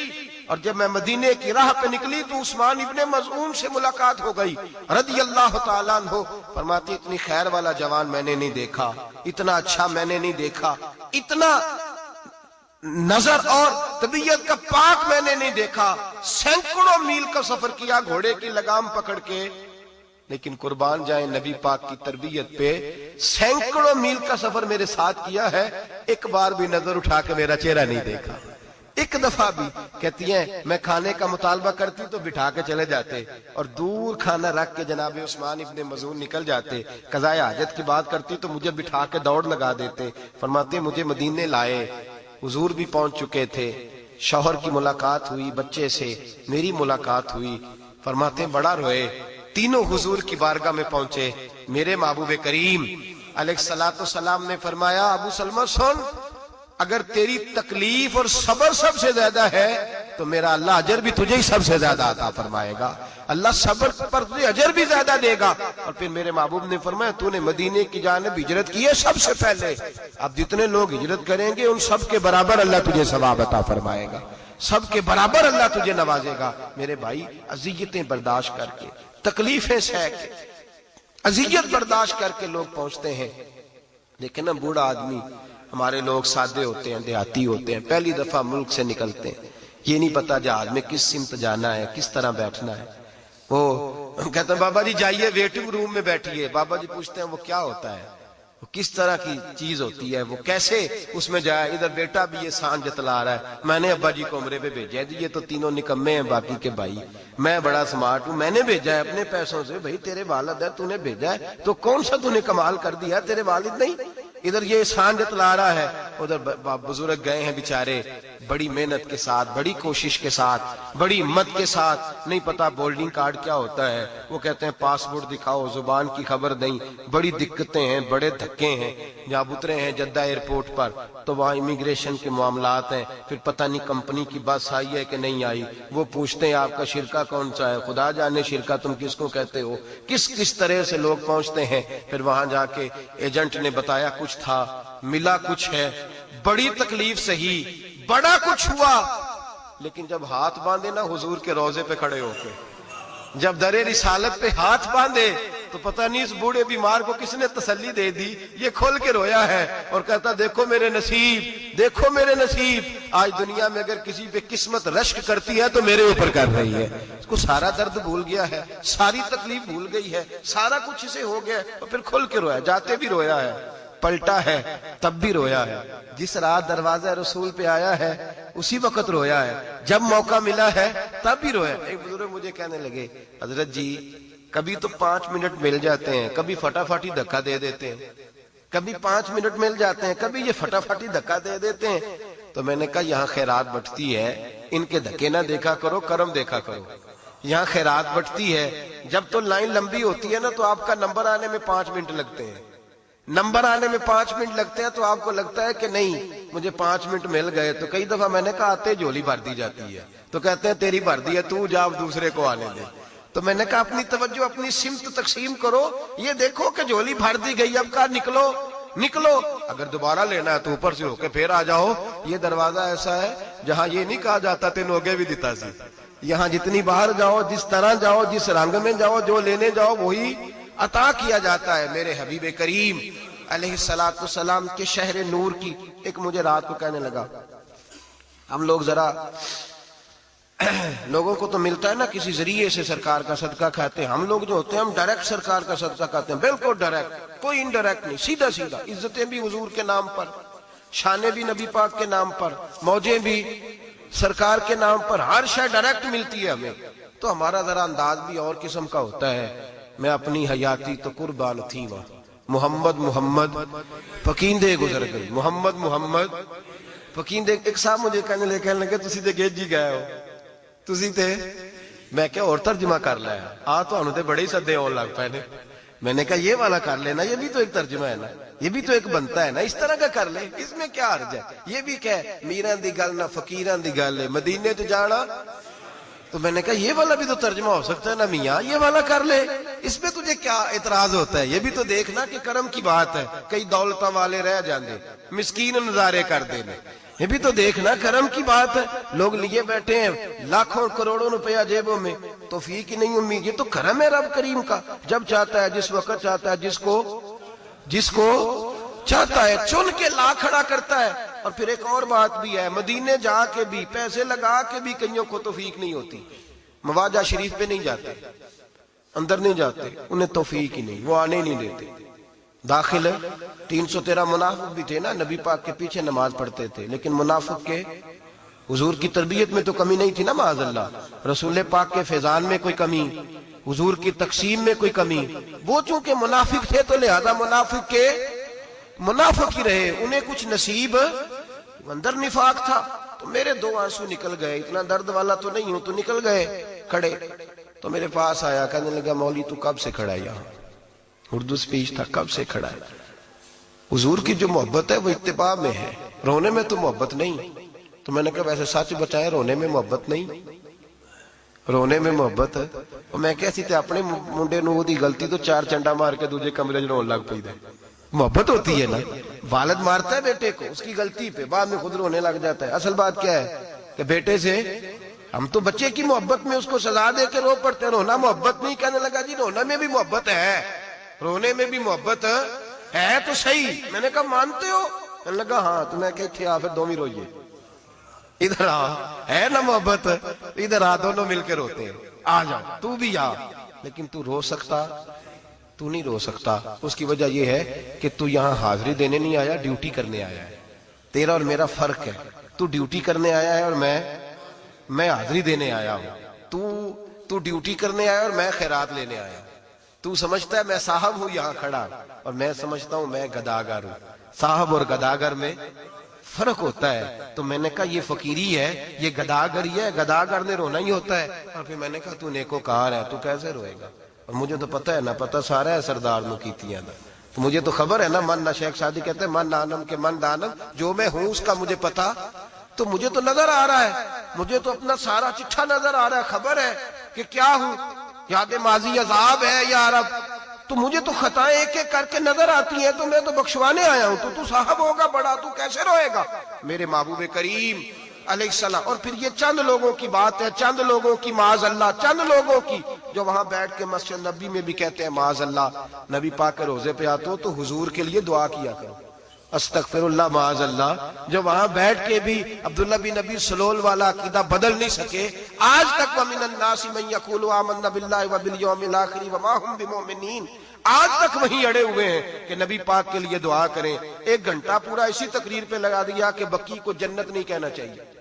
اور جب میں مدینے کی راہ پہ نکلی تو عثمان ابن مظعون سے ملاقات ہو گئی رضی اللہ تعالیٰ عنہ۔ فرماتے اتنی خیر والا جوان میں نے نہیں دیکھا، اتنا اچھا میں نے نہیں دیکھا، اتنا نظر اور طبیعت کا پاک میں نے نہیں دیکھا۔ سینکڑوں میل کا سفر کیا گھوڑے کی لگام پکڑ کے، لیکن قربان جائیں نبی پاک کی تربیت پہ، سینکڑوں میل کا سفر میرے ساتھ کیا ہے، ایک بار بھی نظر اٹھا کے میرا چہرہ نہیں دیکھا، ایک دفعہ بھی۔ کہتی ہیں میں کھانے کا مطالبہ کرتی تو بٹھا کے چلے جاتے، اور دور کھانا رکھ کے جناب عثمان ابن مظعون نکل جاتے، قضائے حاجت کی بات کرتی تو مجھے بٹھا کے دوڑ لگا دیتے۔ فرماتے مجھے مدینے لائے، حضور بھی پہنچ چکے تھے، شوہر کی ملاقات ہوئی، بچے سے میری ملاقات ہوئی۔ فرماتے بڑا روئے، تینوں حضور کی بارگاہ میں پہنچے۔ میرے محبوب کریم علیہ الصلوۃ والسلام نے فرمایا ابو سلمہ سن، اگر تیری تکلیف اور صبر سب سے زیادہ ہے تو میرا اللہ اجر بھی تجھے ہی سب سے زیادہ عطا فرمائے گا، اللہ صبر پر تجھے اجر بھی زیادہ دے گا۔ اور پھر میرے محبوب نے فرمایا تو نے مدینے کی جانب ہجرت کی ہے سب سے پہلے، اب جتنے لوگ ہجرت کریں گے ان سب کے برابر اللہ تجھے ثواب عطا فرمائے گا، سب کے برابر اللہ تجھے نوازے گا۔ میرے بھائی اذیتیں برداشت کر کے، تکلیفیں سہ کے، اذیت برداشت کر کے لوگ پہنچتے ہیں، لیکن نا بوڑھا آدمی، ہمارے لوگ سادے ہوتے ہیں، دیہاتی ہوتے ہیں، پہلی دفعہ ملک سے نکلتے ہیں، یہ نہیں پتا جہاز میں کس سمت جانا ہے، کس طرح بیٹھنا ہے۔ وہ کہتے ہیں بابا جی جائیے ویٹنگ روم میں بیٹھیے، بابا جی پوچھتے ہیں وہ کیا ہوتا ہے، وہ کس طرح کی چیز ہوتی ہے، وہ کیسے اس میں جائے۔ ادھر بیٹا بھی یہ سان جتلا رہا ہے، میں نے ابا جی کو عمرے پہ بھیجا ہے، یہ تو تینوں نکمے ہیں باقی کے بھائی، میں بڑا سمارٹ ہوں، میں نے بھیجا ہے اپنے پیسوں سے۔ بھائی تیرے والد ہے، تو نے بھیجا ہے تو کون سا تو نے کمال کر دیا، تیرے والد نہیں۔ ادھر یہ سان جتلا رہا ہے، ادھر بزرگ گئے ہیں بیچارے، بڑی محنت کے ساتھ، بڑی کوشش کے ساتھ، بڑی ہمت کے ساتھ، نہیں پتا بولڈنگ کارڈ کیا ہوتا ہے، وہ کہتے ہیں پاسپورٹ دکھاؤ، زبان کی خبر نہیں، بڑی دقتیں ہیں، بڑے دھکے ہیں۔ جب اترے ہیں جدہ ایئرپورٹ پر تو وہاں امیگریشن کے معاملات ہیں، پھر پتہ نہیں کمپنی کی بس آئی ہے کہ نہیں آئی، وہ پوچھتے ہیں آپ کا شرکہ کون سا ہے، خدا جانے شرکہ تم کس کو کہتے ہو، کس طرح سے لوگ پہنچتے ہیں۔ پھر وہاں جا کے ایجنٹ نے بتایا کچھ تھا، ملا کچھ ہے، بڑی تکلیف سہی، بڑا کچھ ہوا، لیکن جب ہاتھ باندھے نا حضور کے روضے پہ کھڑے ہو کے، جب در رسالت پہ ہاتھ باندھے تو پتہ نہیں اس بوڑھے بیمار کو کس نے تسلی دے دی، یہ کھول کے رویا ہے اور کہتا دیکھو میرے نصیب، دیکھو میرے نصیب، آج دنیا میں اگر کسی پہ قسمت رشک کرتی ہے تو میرے اوپر کر رہی ہے۔ اس کو سارا درد بھول گیا ہے، ساری تکلیف بھول گئی ہے، سارا کچھ اسے ہو گیا اور پھر کھل کے رویا، جاتے بھی رویا ہے، پلٹا ہے تب بھی رویا ہے، جس رات دروازہ رسول پہ آیا ہے اسی وقت رویا ہے، جب موقع ملا ہے تب بھی رویا۔ ایک بزرگ مجھے کہنے لگے حضرت جی کبھی تو 5 منٹ مل جاتے ہیں، کبھی فٹافٹ ہی دھکا دے دیتے ہیں، کبھی 5 منٹ مل جاتے ہیں، کبھی یہ فٹافٹ ہی دھکا دے دیتے ہیں۔ تو میں نے کہا یہاں خیرات بٹتی ہے، ان کے دھکے نہ دیکھا کرو، کرم دیکھا کرو۔ یہاں خیرات بٹتی ہے، جب تو لائن لمبی ہوتی ہے نا تو آپ کا نمبر آنے میں 5 منٹ لگتے ہیں، نمبر آنے میں 5 منٹ لگتے ہیں تو آپ کو لگتا ہے کہ نہیں مجھے 5 منٹ مل گئے، تو کئی دفعہ میں نے کہا آتے جھولی بھر دی جاتی ہے، تو کہتے ہیں تیری بھر دی ہے تو جا دوسرے کو آنے دے۔ تو میں نے کہا اپنی توجہ اپنی سمت تقسیم کرو، یہ دیکھو کہ جھولی بھر دی گئی، اب کہا نکلو نکلو، اگر دوبارہ لینا ہے تو اوپر سے ہو کے پھر آ جاؤ۔ یہ دروازہ ایسا ہے جہاں یہ نہیں کہا جاتا تین ہوگے بھی دیتا سی، یہاں جتنی باہر جاؤ، جس طرح جاؤ، جس رنگ میں جاؤ، جو لینے جاؤ وہی عطا کیا جاتا ہے۔ میرے حبیب کریم علیہ الصلوۃ والسلام کے شہر نور کی ایک مجھے رات کو کہنے لگا، ہم لوگ ذرا لوگوں کو تو ملتا ہے نا کسی ذریعے سے سرکار کا صدقہ کھاتے ہیں، ہم لوگ جو ہوتے ہیں ہم ڈائریکٹ سرکار کا صدقہ کھاتے ہیں، بالکل ڈائریکٹ، کوئی انڈائریکٹ نہیں، سیدھا سیدھا، عزتیں بھی حضور کے نام پر، شانیں بھی نبی پاک کے نام پر، موجیں بھی سرکار کے نام پر، ہر شے ڈائریکٹ ملتی ہے ہمیں۔ تو ہمارا ذرا انداز بھی اور قسم کا ہوتا ہے۔ میں اپنی حیاتی تو قربان تھی وہاں، محمد محمد پکیندے گزر گئی، محمد محمد پکیندے۔ ایک صاحب مجھے کہنے لگے تسی تے گیج جی گئے ہو، تسی تے، میں کیا اور ترجمہ کر لیا، تو انہوں تے بڑے ہی سدے ہون لگ پے نے۔ میں نے کہا یہ والا کر لینا، یہ بھی تو ایک ترجمہ ہے نا، یہ بھی تو ایک بنتا ہے نا، اس طرح کا کر لے، اس میں کیا حرج ہے۔ یہ بھی کہ میراں دی گل نہ فقیراں دی گل ہے، مدینے تے جانا۔ تو میں نے کہا یہ والا بھی تو ترجمہ ہو سکتا ہے نا میاں، یہ والا کر لے، اس میں تجھے کیا اعتراض ہوتا ہے۔ یہ بھی تو دیکھنا کہ کرم کی بات ہے، کئی دولتاں والے رہ جاندے، مسکین نظارے کر دینے، یہ بھی تو دیکھنا کرم کی بات ہے. لوگ لیے بیٹھے ہیں لاکھوں کروڑوں روپیہ جیبوں میں, توفیق ہی نہیں امید. یہ تو کرم ہے رب کریم کا, جب چاہتا ہے جس وقت چاہتا ہے جس کو چاہتا ہے چن کے لا کھڑا کرتا ہے. اور پھر ایک اور بات بھی ہے, مدینے جا کے بھی پیسے لگا کے بھی کئیوں کو توفیق نہیں ہوتی. مواجہ شریف پہ نہیں جاتے, اندر نہیں جاتے, انہیں توفیق ہی نہیں, وہ آنے نہیں دیتے. داخل 313 منافق بھی تھے نا, نبی پاک کے پیچھے نماز پڑھتے تھے, لیکن منافق کے حضور کی تربیت میں تو کمی نہیں تھی نا معاذ اللہ. رسول پاک کے فیضان میں کوئی کمی, حضور کی تقسیم میں کوئی کمی. وہ چونکہ منافق تھے تو لہذا منافق ہی رہے, انہیں کچھ نصیب اندر نفاق تھا. تو میرے 2 آنسو نکل گئے, اتنا درد والا تو نہیں ہوں, تو نکل گئے کھڑے. تو میرے پاس آیا, کہنے لگا مولوی تو کب سے کھڑا ہے یہاں؟ اردو سپیچ تھا, کب سے کھڑا ہے؟ حضور کی جو محبت ہے وہ اتباع میں ہے, رونے میں تو محبت نہیں. تو میں نے کہا ویسے سچ بتائیں, رونے میں محبت نہیں, رونے میں محبت ہے. اور میں کیسی تھے اپنے منڈے نو دی غلطی تو 4 چنڈا مار کے دوجے کمرے جو رون لگ پئی دے. محبت ہوتی ہے نا, والد مارتا ہے بیٹے کو اس کی غلطی پہ, بعد میں خود رونے لگ جاتا ہے. اصل بات کیا ہے کہ بیٹے سے ہم تو بچے کی محبت میں اس کو سزا دے کے رو پڑتے ہیں, رونا محبت نہیں. کہنے لگا جی رونا میں بھی محبت ہے, رونے میں بھی محبت ہے تو صحیح. میں نے کہا مانتے ہو؟ کہنے لگا ہاں. تو میں کہ تھے آ, پھر دومی روئیے, ادھر آ, ہے نا محبت, ادھر آ, دونوں مل کے روتے ہیں. آ جاؤ, تو بھی آ. لیکن تو رو سکتا, تو نہیں رو سکتا. اس کی وجہ یہ ہے کہ تو یہاں حاضری دینے نہیں آیا, ڈیوٹی کرنے آیا ہے. تیرا اور میرا فرق ہے, تو ڈیوٹی کرنے آیا ہے اور میں حاضری دینے آیا ہوں. تو ڈیوٹی کرنے آیا اور میں خیرات لینے آیا ہوں. تو سمجھتا ہے میں صاحب ہوں یہاں کھڑا, اور میں سمجھتا ہوں میں گداگر ہوں. صاحب اور گداگر میں فرق ہوتا ہے. تو میں نے کہا یہ فقیری ہے, یہ گداگر ہی ہے, گداگر نے رونا ہی ہوتا ہے. اور پھر میں نے کہا تو نیکوکار ہے, تو کیسے روئے گا؟ اور مجھے تو پتہ ہے نا, پتہ سارا ہے سردار نو کیتیاں دا. تو مجھے تو خبر ہے نا, من نہ شیخ سعدی کہتے ہیں من نانم کے من دانم, جو میں ہوں اس کا مجھے پتہ. تو مجھے تو نظر آ رہا ہے, مجھے تو اپنا سارا چٹھا نظر آ رہا ہے, خبر ہے کہ کیا ہوں, یاد ماضی عذاب ہے یا رب. تو مجھے تو خطائیں ایک ایک کر کے نظر آتی ہیں, تو میں تو بخشوانے آیا ہوں. تو صاحب ہوگا بڑا, تو کیسے روئے گا میرے محبوب کریم علیہ السلام. اور پھر یہ چند لوگوں کی بات ہے, چند لوگوں کی معاذ اللہ, چند لوگوں کی جو وہاں بیٹھ کے مسجد نبی میں بھی کہتے ہیں معاذ اللہ, نبی پاک کے روزے پہ آتے ہو تو حضور کے لیے دعا کیا کرو, استغفر اللہ معاذ اللہ. جو وہاں بیٹھ کے بھی عبداللہ بن نبی سلول والا عقیدہ بدل نہیں سکے آج تک. وَمِنَ النَّاسِ مَن يَقُولُ آمَنَّا بِاللَّهِ وَبِالْيَوْمِ الْآخِرِ وَمَا هُمْ بِمُؤْمِنِينَ, آج تک وہیں اڑے ہوئے ہیں کہ نبی پاک کے لیے دعا کریں. 1 گھنٹہ پورا اسی تقریر پہ لگا دیا کہ بقی کو جنت نہیں کہنا چاہیے.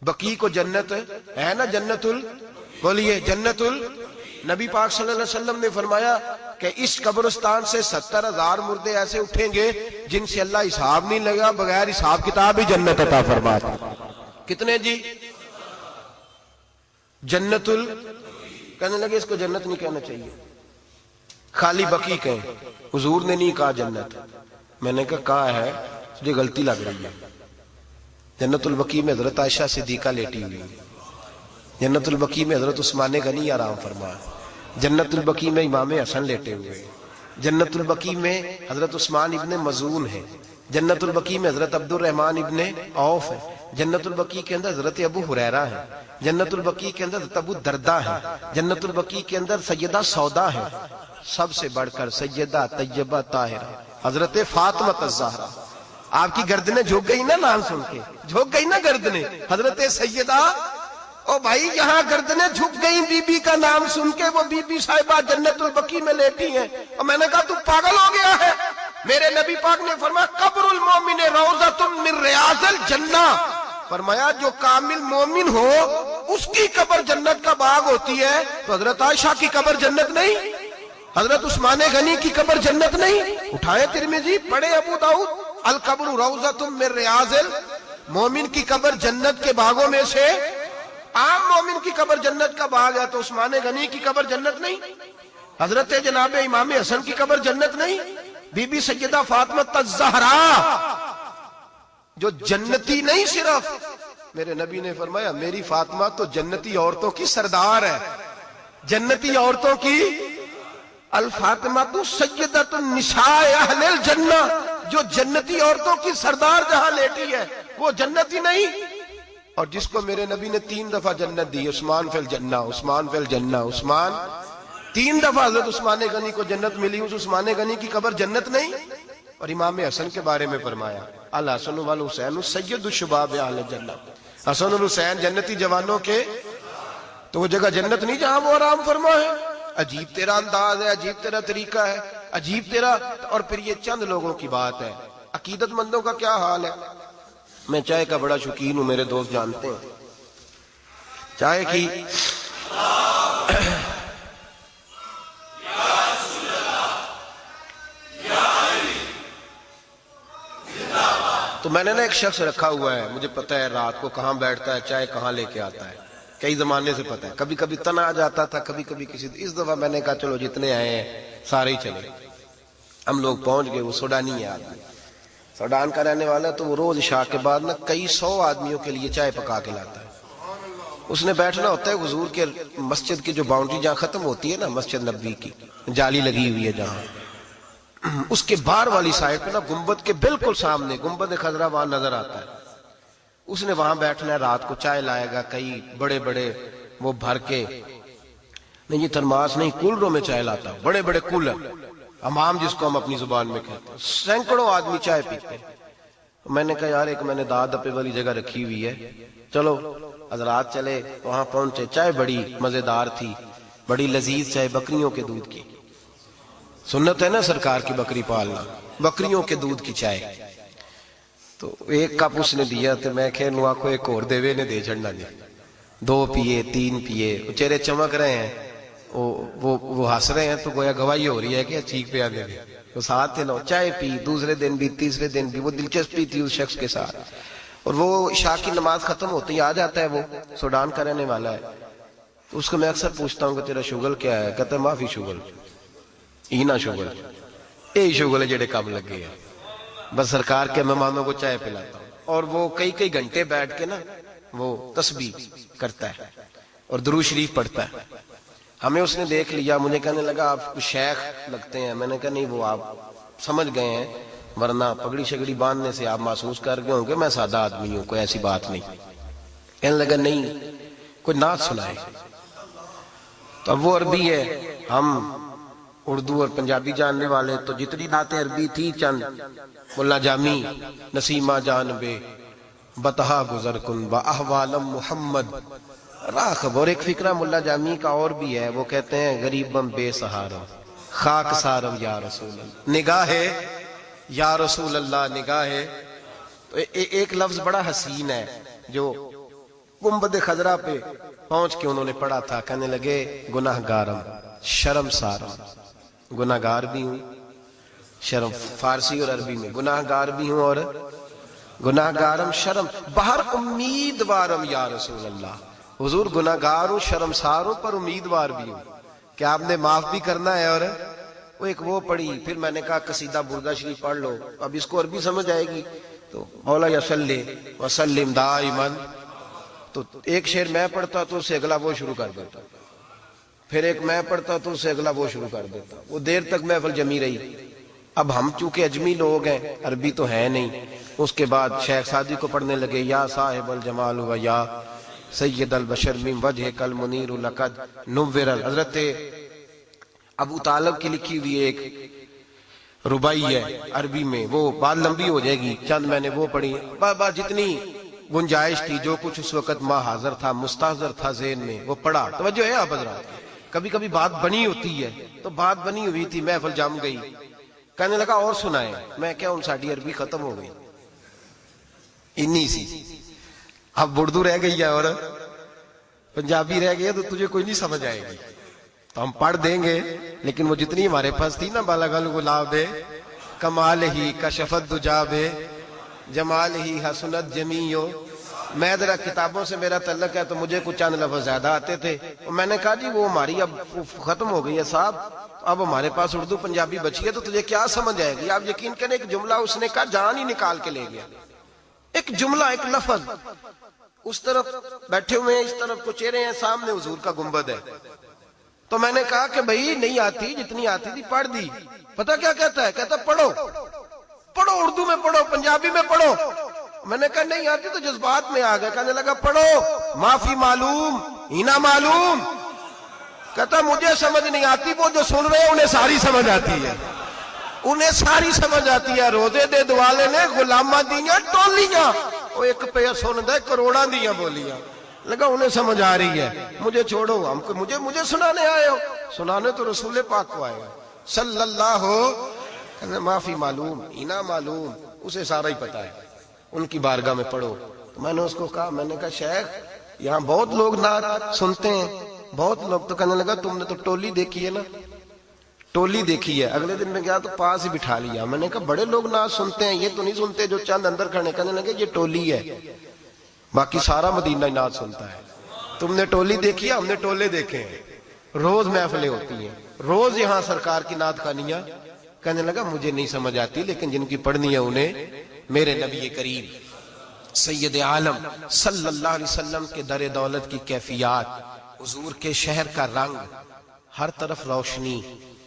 بقی کو جنت ہے نا, جنت بولیے جنت نبی پاک صلی اللہ علیہ وسلم نے فرمایا کہ اس قبرستان سے 70,000 مردے ایسے اٹھیں گے جن سے اللہ حساب نہیں لگا, بغیر حساب کتاب ہی جنت عطا فرماتا. کتنے جی؟ جنت کہنے لگے اس کو جنت نہیں کہنا چاہیے, خالی بقی کہیں. حضور نے نہیں کہا جنت. میں نے کہا ہے, مجھے غلطی لگ رہی ہے. جنت البقیع میں حضرت عائشہ صدیقہ لیٹی ہوئی, جنت البقیع میں حضرت عثمان غنی آرام فرما, جنت البقیع میں امام حسن لیٹے ہوئے, جنت البقیع میں حضرت عثمان ابن مظعون ہے, جنت البقیع میں حضرت عبد الرحمن ابن عوف ہے, جنت البقیع کے اندر حضرت ابو ہریرہ ہے, جنت البقیع کے اندر حضرت ابو دردہ ہے, جنت البقیع کے اندر سیدہ سودا ہے, سب سے بڑھ کر سیدہ طیبہ طاہرہ حضرت فاطمہ الزہرا. آپ کی گردنیں جھک گئی نا نام سن کے, جھک گئی نا گردنیں, حضرت سیدہ. او بھائی یہاں گردنیں جھک گئی بی بی کا نام سن کے, وہ بی بی صاحبہ جنت البقیع میں لیٹی ہیں. اور میں نے کہا تو پاگل ہو گیا ہے. میرے نبی پاک نے فرمایا قبر المومن روضۃ من ریاض الجنہ, فرمایا جو کامل مومن ہو اس کی قبر جنت کا باغ ہوتی ہے. تو حضرت عائشہ کی قبر جنت نہیں, حضرت عثمان غنی کی قبر جنت نہیں. اٹھائے ترمذی, پڑھے ابو داؤد, القبر روضۃ من ریاض المومن کی قبر جنت کے باغوں میں سے. عام مومن کی قبر جنت کا باغ ہے, تو عثمان غنی کی قبر جنت نہیں, حضرت جناب امام حسن کی قبر جنت نہیں, بی بی سیدہ فاطمہ الزہرا جو جنتی نہیں صرف, میرے نبی نے فرمایا میری فاطمہ تو جنتی عورتوں کی سردار ہے, جنتی عورتوں کی الفاطمہ تو سیدۃ النساء اہل الجنہ, جو جنتی عورتوں کی سردار جہاں لیٹی ہے. وہ جنت ہی نہیں. اور جس کو میرے نبی نے 3 دفعہ جنت دی, عثمان فی الجنہ, عثمان فی الجنہ, عثمان 3 دفعہ حضرت عثمان غنی کو جنت ملی. اس عثمان غنی کی قبر جنت نہیں. اور امام حسن کے بارے میں فرمایا الحسن والحسین سید الشباب اہل الجنہ, حسن اور حسین جنتی جوانوں کے. تو وہ جگہ جنت نہیں جہاں وہ آرام فرما ہے. عجیب تیرا انداز ہے, عجیب تیرا طریقہ ہے, عجیب تیرا. اور پھر یہ چند لوگوں کی بات ہے. عقیدت مندوں کا کیا حال ہے. میں چائے کا بڑا شوقین ہوں, میرے دوست جانتے ہیں چائے کی. تو میں نے نا ایک شخص رکھا ہوا ہے, مجھے پتہ ہے رات کو کہاں بیٹھتا ہے, چائے کہاں لے کے آتا ہے, کئی زمانے سے پتہ ہے. کبھی کبھی تنا آ جاتا تھا, کبھی کبھی کسی. اس دفعہ میں نے کہا چلو جتنے آئے ہیں سارے ہی چلے. ہم لوگ پہنچ گئے. وہ سوڈانی ہے آدمی, سوڈان کا رہنے والا ہے. تو وہ روز عشاء کے بعد نا کئی 100 آدمیوں کے لیے چائے پکا کے لاتا ہے. اس نے بیٹھنا ہوتا ہے حضور کے مسجد کی جو باؤنڈری جہاں ختم ہوتی ہے نا, مسجد نبوی کی جالی لگی ہوئی ہے جہاں, اس کے باہر والی سائڈ پہ نا گنبد کے بالکل سامنے گنبد خضرا وہاں نظر آتا ہے. اس نے وہاں بیٹھنا ہے, رات کو چائے لائے گا کئی بڑے بڑے وہ بھر کے, نہیں یہ ترماس نہیں, کولروں میں چائے لاتا, بڑے بڑے کولر, امام جس کو ہم اپنی زبان میں کہتے ہیں. سینکڑوں آدمی چائے پیتے ہیں. میں نے کہا یار ایک میں نے داد دپے والی جگہ رکھی ہوئی ہے, چلو حضرات چلے. وہاں پہنچے, چائے بڑی مزیدار تھی, بڑی لذیذ چائے, بکریوں کے دودھ کی. سنت ہے نا سرکار کی بکری پالنا, بکریوں کے دودھ کی چائے. تو ایک کپ اس نے دیا تو میں کہ نو آنکھوں ایک اور دے نے دے چڑھنا جی. 2 پیے 3 پیے, چہرے چمک رہے ہیں, وہ ہنس رہے ہیں. تو گویا گواہی ہو رہی ہے کہ ٹھیک پہ آنے دے. تو ساتھ تھے لو, چائے پی, دوسرے دن بھی تیسرے دن بھی. وہ دلچسپی تھی اس شخص کے ساتھ. اور وہ عشاء کی نماز ختم ہوتی ہی آ جاتا ہے, وہ سوڈان کا رہنے والا ہے. تو اس کو میں اکثر پوچھتا ہوں کہ تیرا شغل کیا ہے, کہتا ہے معافی شغل, اینا شغل, یہی شغل ہے جڑے کام لگے ہیں, بس سرکار کے مہمانوں کو چائے پلاتا ہوں. اور وہ کئی گھنٹے بیٹھ کے نا وہ تسبیح کرتا ہے اور درود شریف پڑھتا ہے. ہمیں اس نے دیکھ لیا, مجھے کہنے لگا آپ شیخ لگتے ہیں. میں نے کہا نہیں, وہ آپ سمجھ گئے ہیں, ورنہ پگڑی شگڑی باندھنے سے آپ محسوس کر گئے ہوں گے میں سادہ آدمی ہوں, کوئی ایسی بات نہیں. کہنے لگا نہیں کوئی نعت سنائے. تو اب وہ عربی ہے, ہم اردو اور پنجابی جاننے والے. تو جتنی نعتیں عربی تھی چند, ملا جامی نسیمہ جان بے بتہا گزر کن با احوالم محمد راخب. اور ایک فکرہ ملا جامی کا اور بھی ہے, وہ کہتے ہیں غریبم بے سہارا خاک سارم یا رسول اللہ, نگاہ یا رسول اللہ نگاہ. تو ایک لفظ بڑا حسین ہے جو گنبد خضرا پہ پہنچ کے انہوں نے پڑھا تھا. کہنے لگے گناہ گارم شرم سارم, گناہ گار بھی ہوں, شرم فارسی اور عربی میں گناہ گار بھی ہوں, اور گناہ گارم شرم باہر امیدوارم یا رسول اللہ. حضور گناہ گار ہوں, شرمسار ہوں, پر امیدوار بھی ہوں کہ آپ نے معاف بھی کرنا ہے. اور وہ ایک وہ پڑھی. پھر میں نے کہا قصیدہ بردہ شریف پڑھ لو, اب اس کو عربی سمجھ آئے گی. تو مولا یصلی وسلم دائما, تو ایک شعر میں پڑھتا تو اس سے اگلا وہ شروع کر دیتا, پھر ایک میں پڑھتا تو اس سے اگلا وہ شروع کر دیتا. وہ دیر تک محفل جمی رہی. اب ہم چونکہ اجمی لوگ ہیں, عربی تو ہے نہیں. اس کے بعد شیخ سعدی کو پڑھنے لگے, یا صاحب الجمال و یا سید البشر من وجہ کل منیر لقد نور. حضرت ابو طالب کی لکھی ہوئی ایک ربائی ہے عربی میں, وہ بات لمبی ہو جائے گی, چند میں نے وہ پڑھی. بابا جتنی گنجائش تھی, جو کچھ اس وقت ماں حاضر تھا, مستحضر تھا ذہن میں, وہ پڑھا. توجہ ہے آپ حضرات, کبھی کبھی بات بنی ہوتی ہے. تو بات بنی ہوئی تھی, محفل جم گئی. کہنے لگا اور سنائیں. میں کیا ان ساڑھی عربی ختم ہو گئی انی سی, اب اردو رہ گئی ہے اور پنجابی رہ گئی ہے, تو تجھے کوئی نہیں سمجھ آئے گی. تو ہم پڑھ دیں گے, لیکن وہ جتنی ہمارے پاس تھی نا, بالغل گلاب کمال ہی کشفت دجاب جمال ہی حسنت جمیو. میں ذرا کتابوں سے میرا تعلق ہے تو مجھے کچھ چند لفظ زیادہ آتے تھے. میں نے کہا جی وہ ہماری اب ختم ہو گئی ہے صاحب, اب ہمارے پاس اردو پنجابی بچی ہے, تو تجھے کیا سمجھ آئے گی. آپ یقین کریں ایک جملہ اس نے کہا جان ہی نکال کے لے گیا. ایک جملہ, ایک لفظ. اس طرف بیٹھے ہوئے ہیں, اس طرف کو چہرے ہیں, سامنے حضور کا گنبد ہے. تو میں نے کہا کہ بھائی نہیں آتی, جتنی آتی تھی پڑھ دی. پتہ کیا کہتا ہے, کہتا پڑھو پڑھو, اردو میں پڑھو, پنجابی میں پڑھو. میں نے کہا نہیں آتی تو جذبات میں آ گیا. کہنے لگا پڑھو معافی معلوم ہینا معلوم. کہتا مجھے سمجھ نہیں آتی, وہ جو سن رہے ہیں انہیں ساری سمجھ آتی ہے, انہیں ساری سمجھ آتی ہے. روزے دے دوالے نے غلامہ دیاں ٹولیاں, وہ ایک پہ سن دے کروڑاں دیاں بولیاں. لگا انہیں سمجھ آ رہی ہے, مجھے چھوڑو, ہم کو مجھے سنانے آئے ہو. سنانے تو رسول پاک کو آئے گا صلی اللہ ہو. معافی معلوم ہینا معلوم, اسے سارا ہی پتا ہے, ان کی بارگاہ میں پڑھو. تو میں نے اس کو کہا, میں نے کہا شیخ یہاں بہت لوگ نعت سنتے ہیں, بہت لوگ. تو کہنے لگا تم نے تو ٹولی دیکھی ہے نا, ٹولی دیکھی ہے. اگلے دن میں گیا تو پاس ہی بٹھا لیا. میں نے کہا بڑے لوگ نعت سنتے ہیں, یہ تو نہیں سنتے جو چند اندر کھڑے. کہنے لگے یہ ٹولی ہے, باقی سارا مدینہ نعت سنتا ہے. تم نے ٹولی دیکھی ہے, ہم نے ٹولے دیکھے ہیں. روز محفلیں ہوتی ہیں, روز یہاں سرکار کی نعت خوانیاں. کہنے لگا مجھے نہیں سمجھ آتی, لیکن جن کی پڑھنی ہے انہیں میرے نبی کریم سید عالم صلی اللہ علیہ وسلم کے در دولت کی کیفیات, حضور کے شہر کا رنگ, ہر طرف روشنی,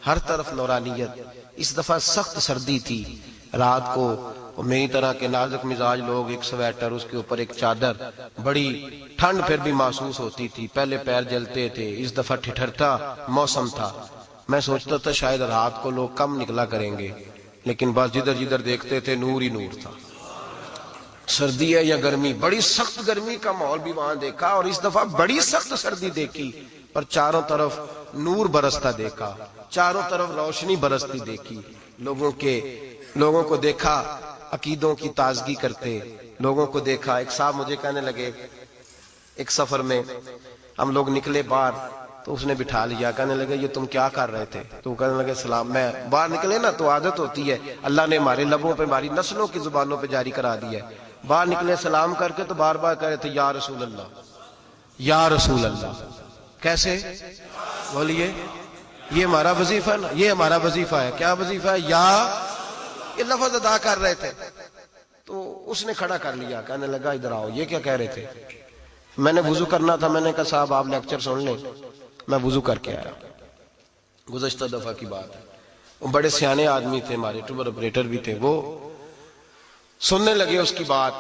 ہر طرف نورانیت. اس دفعہ سخت سردی تھی رات کو, میری طرح کے نازک مزاج لوگ ایک سویٹر, اس کے اوپر ایک چادر, بڑی ٹھنڈ پھر بھی محسوس ہوتی تھی. پہلے پیر جلتے تھے, اس دفعہ ٹھٹھرتا موسم تھا. میں سوچتا تھا شاید رات کو لوگ کم نکلا کریں گے, لیکن بس جدھر جدھر دیکھتے تھے نور ہی نور تھا. سردی ہے یا گرمی, بڑی سخت گرمی کا ماحول بھی وہاں دیکھا, اور اس دفعہ بڑی سخت سردی دیکھی, پر چاروں طرف نور برستا دیکھا, چاروں طرف روشنی برستی دیکھی. لوگوں کو دیکھا عقیدوں کی تازگی کرتے, لوگوں کو دیکھا. ایک صاحب مجھے کہنے لگے, ایک سفر میں ہم لوگ نکلے باہر, تو اس نے بٹھا لیا. کہنے لگے یہ تم کیا کر رہے تھے؟ تو کہنے لگے سلام. میں باہر نکلے نا تو عادت ہوتی ہے, اللہ نے ہمارے لبوں پہ, ہماری نسلوں کی زبانوں پہ جاری کرا دی ہے, باہر نکلے سلام کر کے تو بار بار کہہ رہے تھے یا رسول اللہ, یا رسول اللہ. کیسے بولیے, یہ ہمارا وظیفہ نا, یہ ہمارا وظیفہ ہے. کیا وظیفہ ہے؟ یا, یہ لفظ ادا کر رہے تھے. تو اس نے کھڑا کر لیا, کہنے لگا ادھر آؤ, یہ کیا کہہ رہے تھے؟ میں نے وضو کرنا تھا, میں نے کہا صاحب آپ لیکچر سن لیں. میں وضو کر کے آیا, گزشتہ دفعہ کی بات ہے. وہ بڑے سیانے آدمی تھے, ہمارے ٹور آپریٹر بھی تھے, وہ سننے لگے اس کی بات.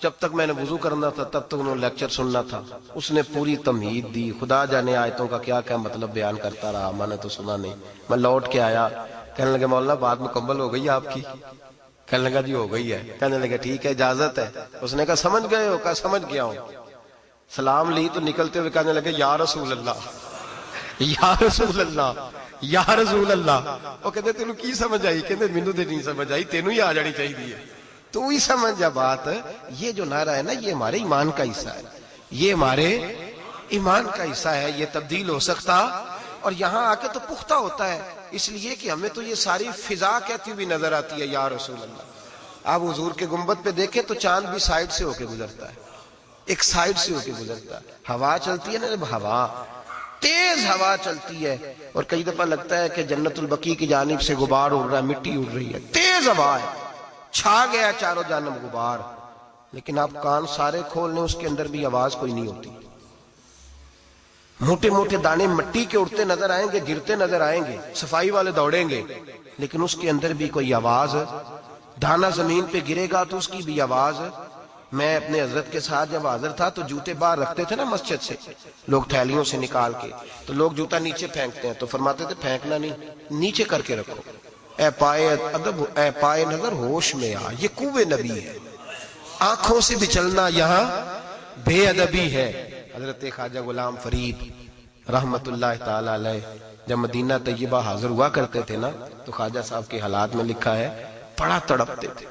جب تک میں نے وضو کرنا تھا تب تک انہوں نے لیکچر سننا تھا. اس نے پوری تمہید دی, خدا جانے آیتوں کا کیا کیا مطلب بیان کرتا رہا, میں نے تو سنا نہیں. میں لوٹ کے آیا, کہنے لگے مولانا بات مکمل ہو گئی آپ کی؟ کہنے لگا جی ہو گئی ہے. کہنے لگا ٹھیک ہے اجازت ہے. اس نے کہا سمجھ گئے ہو؟ کہا سمجھ گیا ہوں. سلام لی تو نکلتے ہوئے کہنے لگے یا رسول اللہ, یا رسول اللہ, یا رسول اللہ. وہ کہتے تینوں کی سمجھ آئی؟ کہتے مینوں تے نہیں سمجھ آئی, تینوں ہی آ جانی چاہیے. تو ہی سمجھ جا بات. یہ جو نعرہ ہے نا, یہ ہمارے ایمان کا حصہ ہے, یہ ہمارے ایمان کا حصہ ہے. یہ تبدیل ہو سکتا اور یہاں آ کے تو پختہ ہوتا ہے, اس لیے کہ ہمیں تو یہ ساری فضا کہتی ہوئی نظر آتی ہے یا رسول اللہ. آپ حضور کے گنبد پہ دیکھیں تو چاند بھی سائڈ سے ہو کے گزرتا ہے, ایک سائڈ سے ہو کے گزرتا ہے. ہوا چلتی ہے نا, جب ہوا تیز ہوا چلتی ہے, اور کئی دفعہ لگتا ہے کہ جنت البقیع کی جانب سے غبار اڑ رہا ہے, مٹی اڑ رہی ہے, تیز ہوا ہے, چھا گیا چاروں جانب غبار, لیکن آپ کان سارے کھول لیں اس کے اندر بھی آواز کوئی نہیں ہوتی. موٹے موٹے دانے مٹی کے اڑتے نظر آئیں گے, گرتے نظر آئیں گے, صفائی والے دوڑیں گے, لیکن اس کے اندر بھی کوئی آواز. دانا زمین پہ گرے گا تو اس کی بھی آواز. میں اپنے حضرت کے ساتھ جب حاضر تھا تو جوتے باہر رکھتے تھے نا مسجد سے, لوگ تھیلیوں سے نکال کے, تو لوگ جوتا نیچے پھینکتے ہیں, تو فرماتے تھے پھینکنا نہیں, نیچے کر کے رکھو. اے پائے ادب, اے پائے نظر ہوش میں آ, یہ کوے نبی ہے. آنکھوں سے بھی چلنا یہاں بے ادبی ہے. حضرت خواجہ غلام فرید رحمت اللہ تعالی علیہ جب مدینہ طیبہ حاضر ہوا کرتے تھے نا, تو خواجہ صاحب کے حالات میں لکھا ہے بڑا تڑپتے تھے,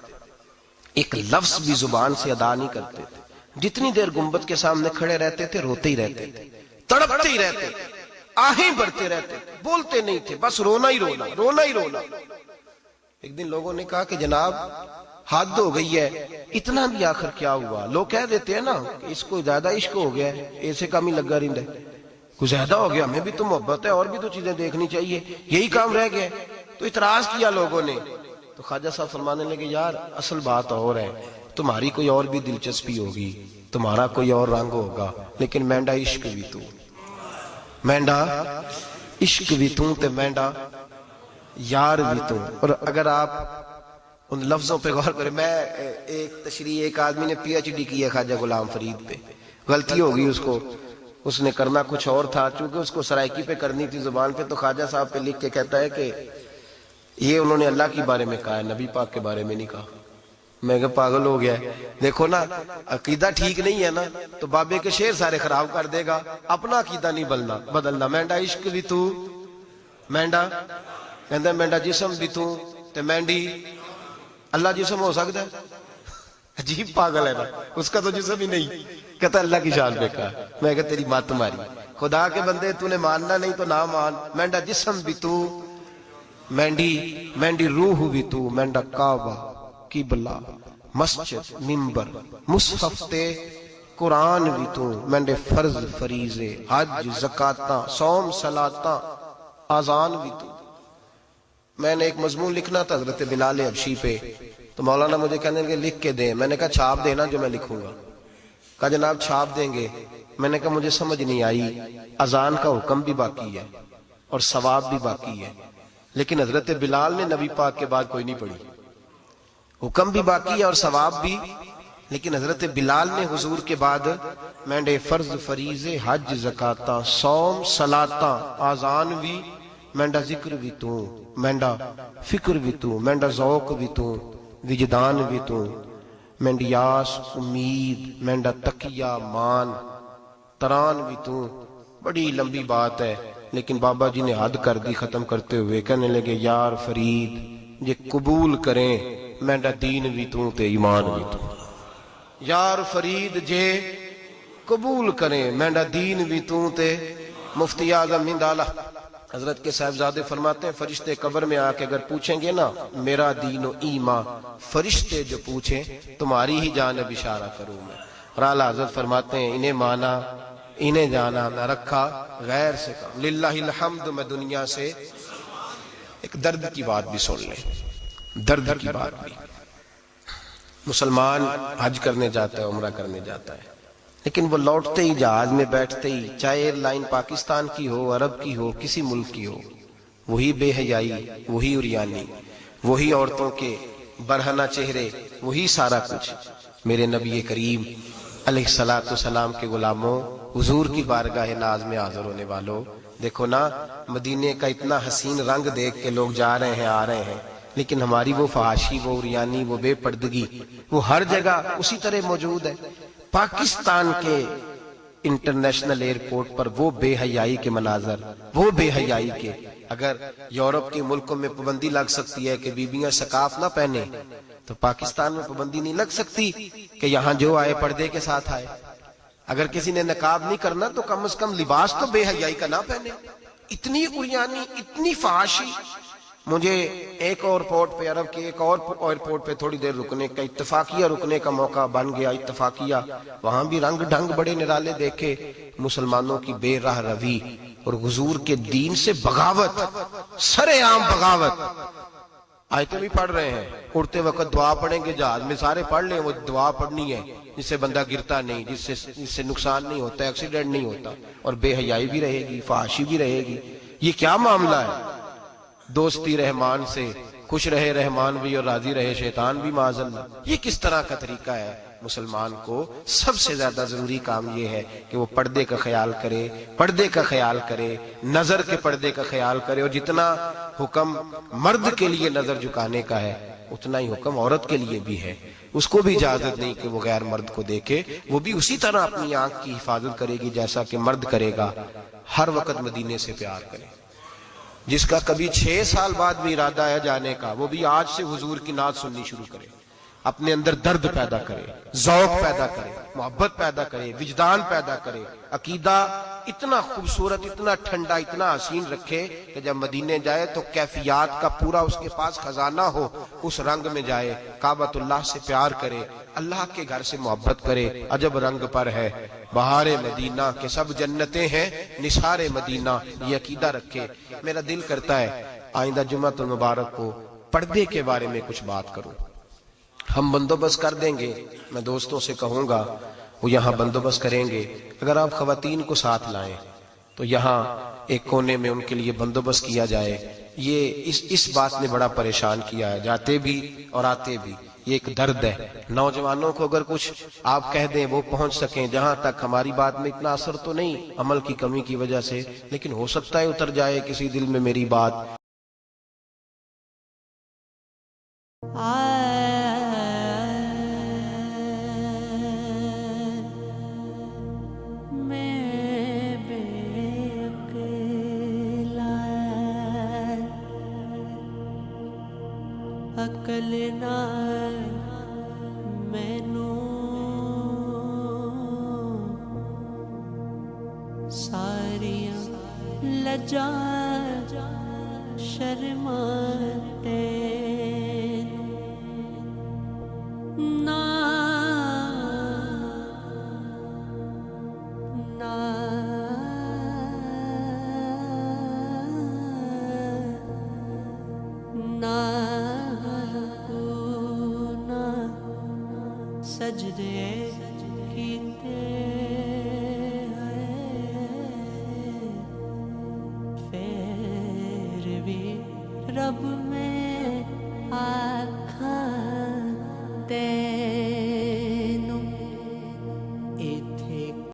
ایک لفظ بھی زبان سے ادا نہیں کرتے تھے. جتنی دیر گنبد کے سامنے کھڑے رہتے تھے روتے ہی رہتے تھے, تڑپتے ہی رہتے تھے, آہیں بڑھتے رہتے تھے, بولتے نہیں تھے, بس رونا ہی رونا, رونا ہی رونا. ایک دن لوگوں نے کہا کہ جناب حد ہو گئی ہے, اتنا بھی آخر کیا ہوا؟ لوگ کہہ دیتے ہیں نا کہ اس کو زیادہ عشق ہو گیا ہے, ایسے کام ہی لگا رہتا ہے, کچھ زیادہ ہو گیا, ہمیں بھی تو محبت ہے, اور بھی تو چیزیں دیکھنی چاہیے, یہی کام رہ گیا. تو اعتراض کیا لوگوں نے. تو خواجہ صاحب فرمانے لگے یار اصل بات اور ہے, تمہاری کوئی اور بھی دلچسپی ہوگی, تمہارا کوئی اور رنگ ہوگا, لیکن مینڈا عشق بھی تو, مینڈا عشق بھی تو تے مینڈا یار بھی تو. اور اگر آپ ان لفظوں پہ غور کرے. میں ایک تشریح، ایک آدمی نے PhD کی ہے خواجہ غلام فرید پہ، غلطی ہوگی اس کو، اس نے کرنا کچھ اور تھا، چونکہ اس کو سرائکی پہ کرنی تھی زبان پہ، تو خواجہ صاحب پہ لکھ کے کہتا ہے کہ یہ انہوں نے اللہ کے بارے میں کہا ہے، نبی پاک کے بارے میں نہیں کہا. میں کہ پاگل ہو گیا ہے. دیکھو نا، عقیدہ ٹھیک نہیں ہے نا تو بابے کے شعر سارے خراب کر دے گا. اپنا عقیدہ نہیں بدلنا. مینڈا عشق بھی تو مینڈا کہندا مینڈا جسم بھی تو تے مینڈی اللہ جسم ہو سکتا ہے؟ عجیب پاگل ہے نا، اس کا تو جسم ہی نہیں. کہتا اللہ کی شان پہ کہا. میں کہ تیری مات ماری، خدا کے بندے تو نے ماننا نہیں تو نہ مان. مینڈا جسم بھی تو مینڈی روح بھی تو، مینڈا کعبہ قبلہ مسجد ممبر مصحف تے قرآن بھی تو، مینڈے فرض فریضے حج زکاتاں صوم صلاتاں آزان بھی تو. میں نے ایک مضمون لکھنا تھا حضرت بلال حبشی پہ، تو مولانا مجھے کہنے لگے لکھ کے دیں. میں نے کہا چھاپ دینا جو میں لکھوں گا. کہا جناب چھاپ دیں گے. میں نے کہا مجھے سمجھ نہیں آئی، اذان کا حکم بھی باقی ہے اور ثواب بھی باقی ہے، لیکن حضرت بلال نے نبی پاک کے بعد کوئی نہیں پڑھی. حکم بھی باقی ہے اور ثواب بھی، لیکن حضرت بلال نے حضور کے بعد مینڈے فرض فریضے حج زکاتاں صوم صلاتاں آزان بھی، مینڈا ذکر بھی تو، مینڈا فکر بھی تو، مینڈا ذوق بھی تو، وجدان بھی تو، مینڈی آس امید، مینڈا تقیہ مان تران بھی تو. بڑی لمبی بات ہے لیکن بابا جی نے حد کر دی. ختم کرتے ہوئے کہنے لگے یار فرید یہ قبول کریں مینڈا دین بھی تو تے ایمان بھی تو. یار فرید جے قبول کریں مینڈا دین بھی تو تے. مفتی اعظم مندالہ حضرت کے صاحبزادے فرماتے ہیں فرشتے قبر میں آ کے اگر پوچھیں گے نا میرا دین و ایمان، فرشتے جو پوچھیں تمہاری ہی جانب اشارہ کروں میں. اور اعلیٰ حضرت فرماتے ہیں انہیں مانا انہیں جانا نہ رکھا غیر سے کام. للہ الحمد. میں دنیا سے ایک درد کی بات بھی سن لیں، درد کی بات بھی. مسلمان حج کرنے جاتا ہے، عمرہ کرنے جاتا ہے، لیکن وہ لوٹتے ہی جہاز میں بیٹھتے ہی، چاہے ایئر لائن پاکستان کی ہو عرب کی ہو کسی ملک کی ہو، وہی بے حیائی، وہی عریانی، وہی عورتوں کے برہنہ چہرے، وہی سارا کچھ. میرے نبی کریم علیہ الصلوۃ والسلام کے غلاموں، حضور کی بارگاہ ناز میں حاضر ہونے والوں، دیکھو نا مدینے کا اتنا حسین رنگ دیکھ کے لوگ جا رہے ہیں آ رہے ہیں، لیکن ہماری وہ فحاشی، وہ عریانی، وہ بے پردگی وہ ہر جگہ اسی طرح موجود ہے. پاکستان کے انٹرنیشنل ایئرپورٹ پر وہ بے حیائی کے مناظر، وہ بے حیائی کے. اگر یورپ کے ملکوں میں پابندی لگ سکتی ہے کہ بیویاں سکاف نہ پہنے، تو پاکستان میں پابندی نہیں لگ سکتی کہ یہاں جو آئے پردے کے ساتھ آئے. اگر کسی نے نقاب نہیں کرنا تو کم از کم لباس تو بے حیائی کا نہ پہنے. اتنی عریانی، اتنی فحاشی. مجھے ایک اور پورٹ پہ، عرب کے ایک اور ایئرپورٹ پہ تھوڑی دیر رکنے کا اتفاقیہ رکنے کا موقع بن گیا. اتفاقیہ وہاں بھی رنگ ڈھنگ بڑے نرالے دیکھے، مسلمانوں کی بے راہ روی اور حضور کے دین سے بغاوت، سرے عام بغاوت. آیتیں بھی پڑھ رہے ہیں، اڑتے وقت دعا پڑھیں گے جہاز میں، سارے پڑھ لیں. وہ دعا پڑھنی ہے جس سے بندہ گرتا نہیں، جس سے نقصان نہیں ہوتا، ایکسیڈنٹ نہیں ہوتا. اور بے حیائی بھی رہے گی، فحاشی بھی رہے گی. یہ کیا معاملہ ہے؟ دوستی رحمان سے، خوش رہے رحمان بھی اور راضی رہے شیطان بھی معاذ اللہ. یہ کس طرح کا طریقہ ہے؟ مسلمان کو سب سے زیادہ ضروری کام یہ ہے کہ وہ پردے کا خیال کرے، پردے کا خیال کرے، نظر کے پردے کا خیال کرے. اور جتنا حکم مرد کے لیے نظر جھکانے کا ہے اتنا ہی حکم عورت کے لیے بھی ہے. اس کو بھی اجازت نہیں کہ وہ غیر مرد کو دیکھے. وہ بھی اسی طرح اپنی آنکھ کی حفاظت کرے گی جیسا کہ مرد کرے گا. ہر وقت مدینے سے پیار کرے. جس کا کبھی 6 سال بعد بھی ارادہ ہے جانے کا، وہ بھی آج سے حضور کی نعت سننی شروع کرے. اپنے اندر درد پیدا کرے، ذوق پیدا کرے، محبت پیدا کرے، وجدان پیدا کرے. عقیدہ اتنا خوبصورت، اتنا ٹھنڈا، اتنا حسین رکھے کہ جب مدینے جائے تو کیفیات کا پورا اس کے پاس خزانہ ہو. اس رنگ میں جائے، کعبۃ اللہ سے پیار کرے، اللہ کے گھر سے محبت کرے. عجب رنگ پر ہے بہار مدینہ کہ سب جنتیں ہیں نثار مدینہ. یہ عقیدہ رکھے. میرا دل کرتا ہے آئندہ جمعۃ المبارک کو پردے کے بارے میں کچھ بات کروں. ہم بندوبست کر دیں گے، میں دوستوں سے کہوں گا وہ یہاں بندوبست کریں گے. اگر آپ خواتین کو ساتھ لائیں تو یہاں ایک کونے میں ان کے لیے بندوبست کیا جائے، یہ اس بات نے بڑا پریشان کیا ہے، جاتے بھی اور آتے بھی، یہ ایک درد ہے۔ نوجوانوں کو اگر کچھ آپ کہہ دیں وہ پہنچ سکیں، جہاں تک ہماری بات میں اتنا اثر تو نہیں عمل کی کمی کی وجہ سے، لیکن ہو سکتا ہے اتر جائے کسی دل میں میری بات۔ عقل نہ مینوں ساریاں لجا شرماں تینوں نا سجدے کیتے پھر بھی رب میں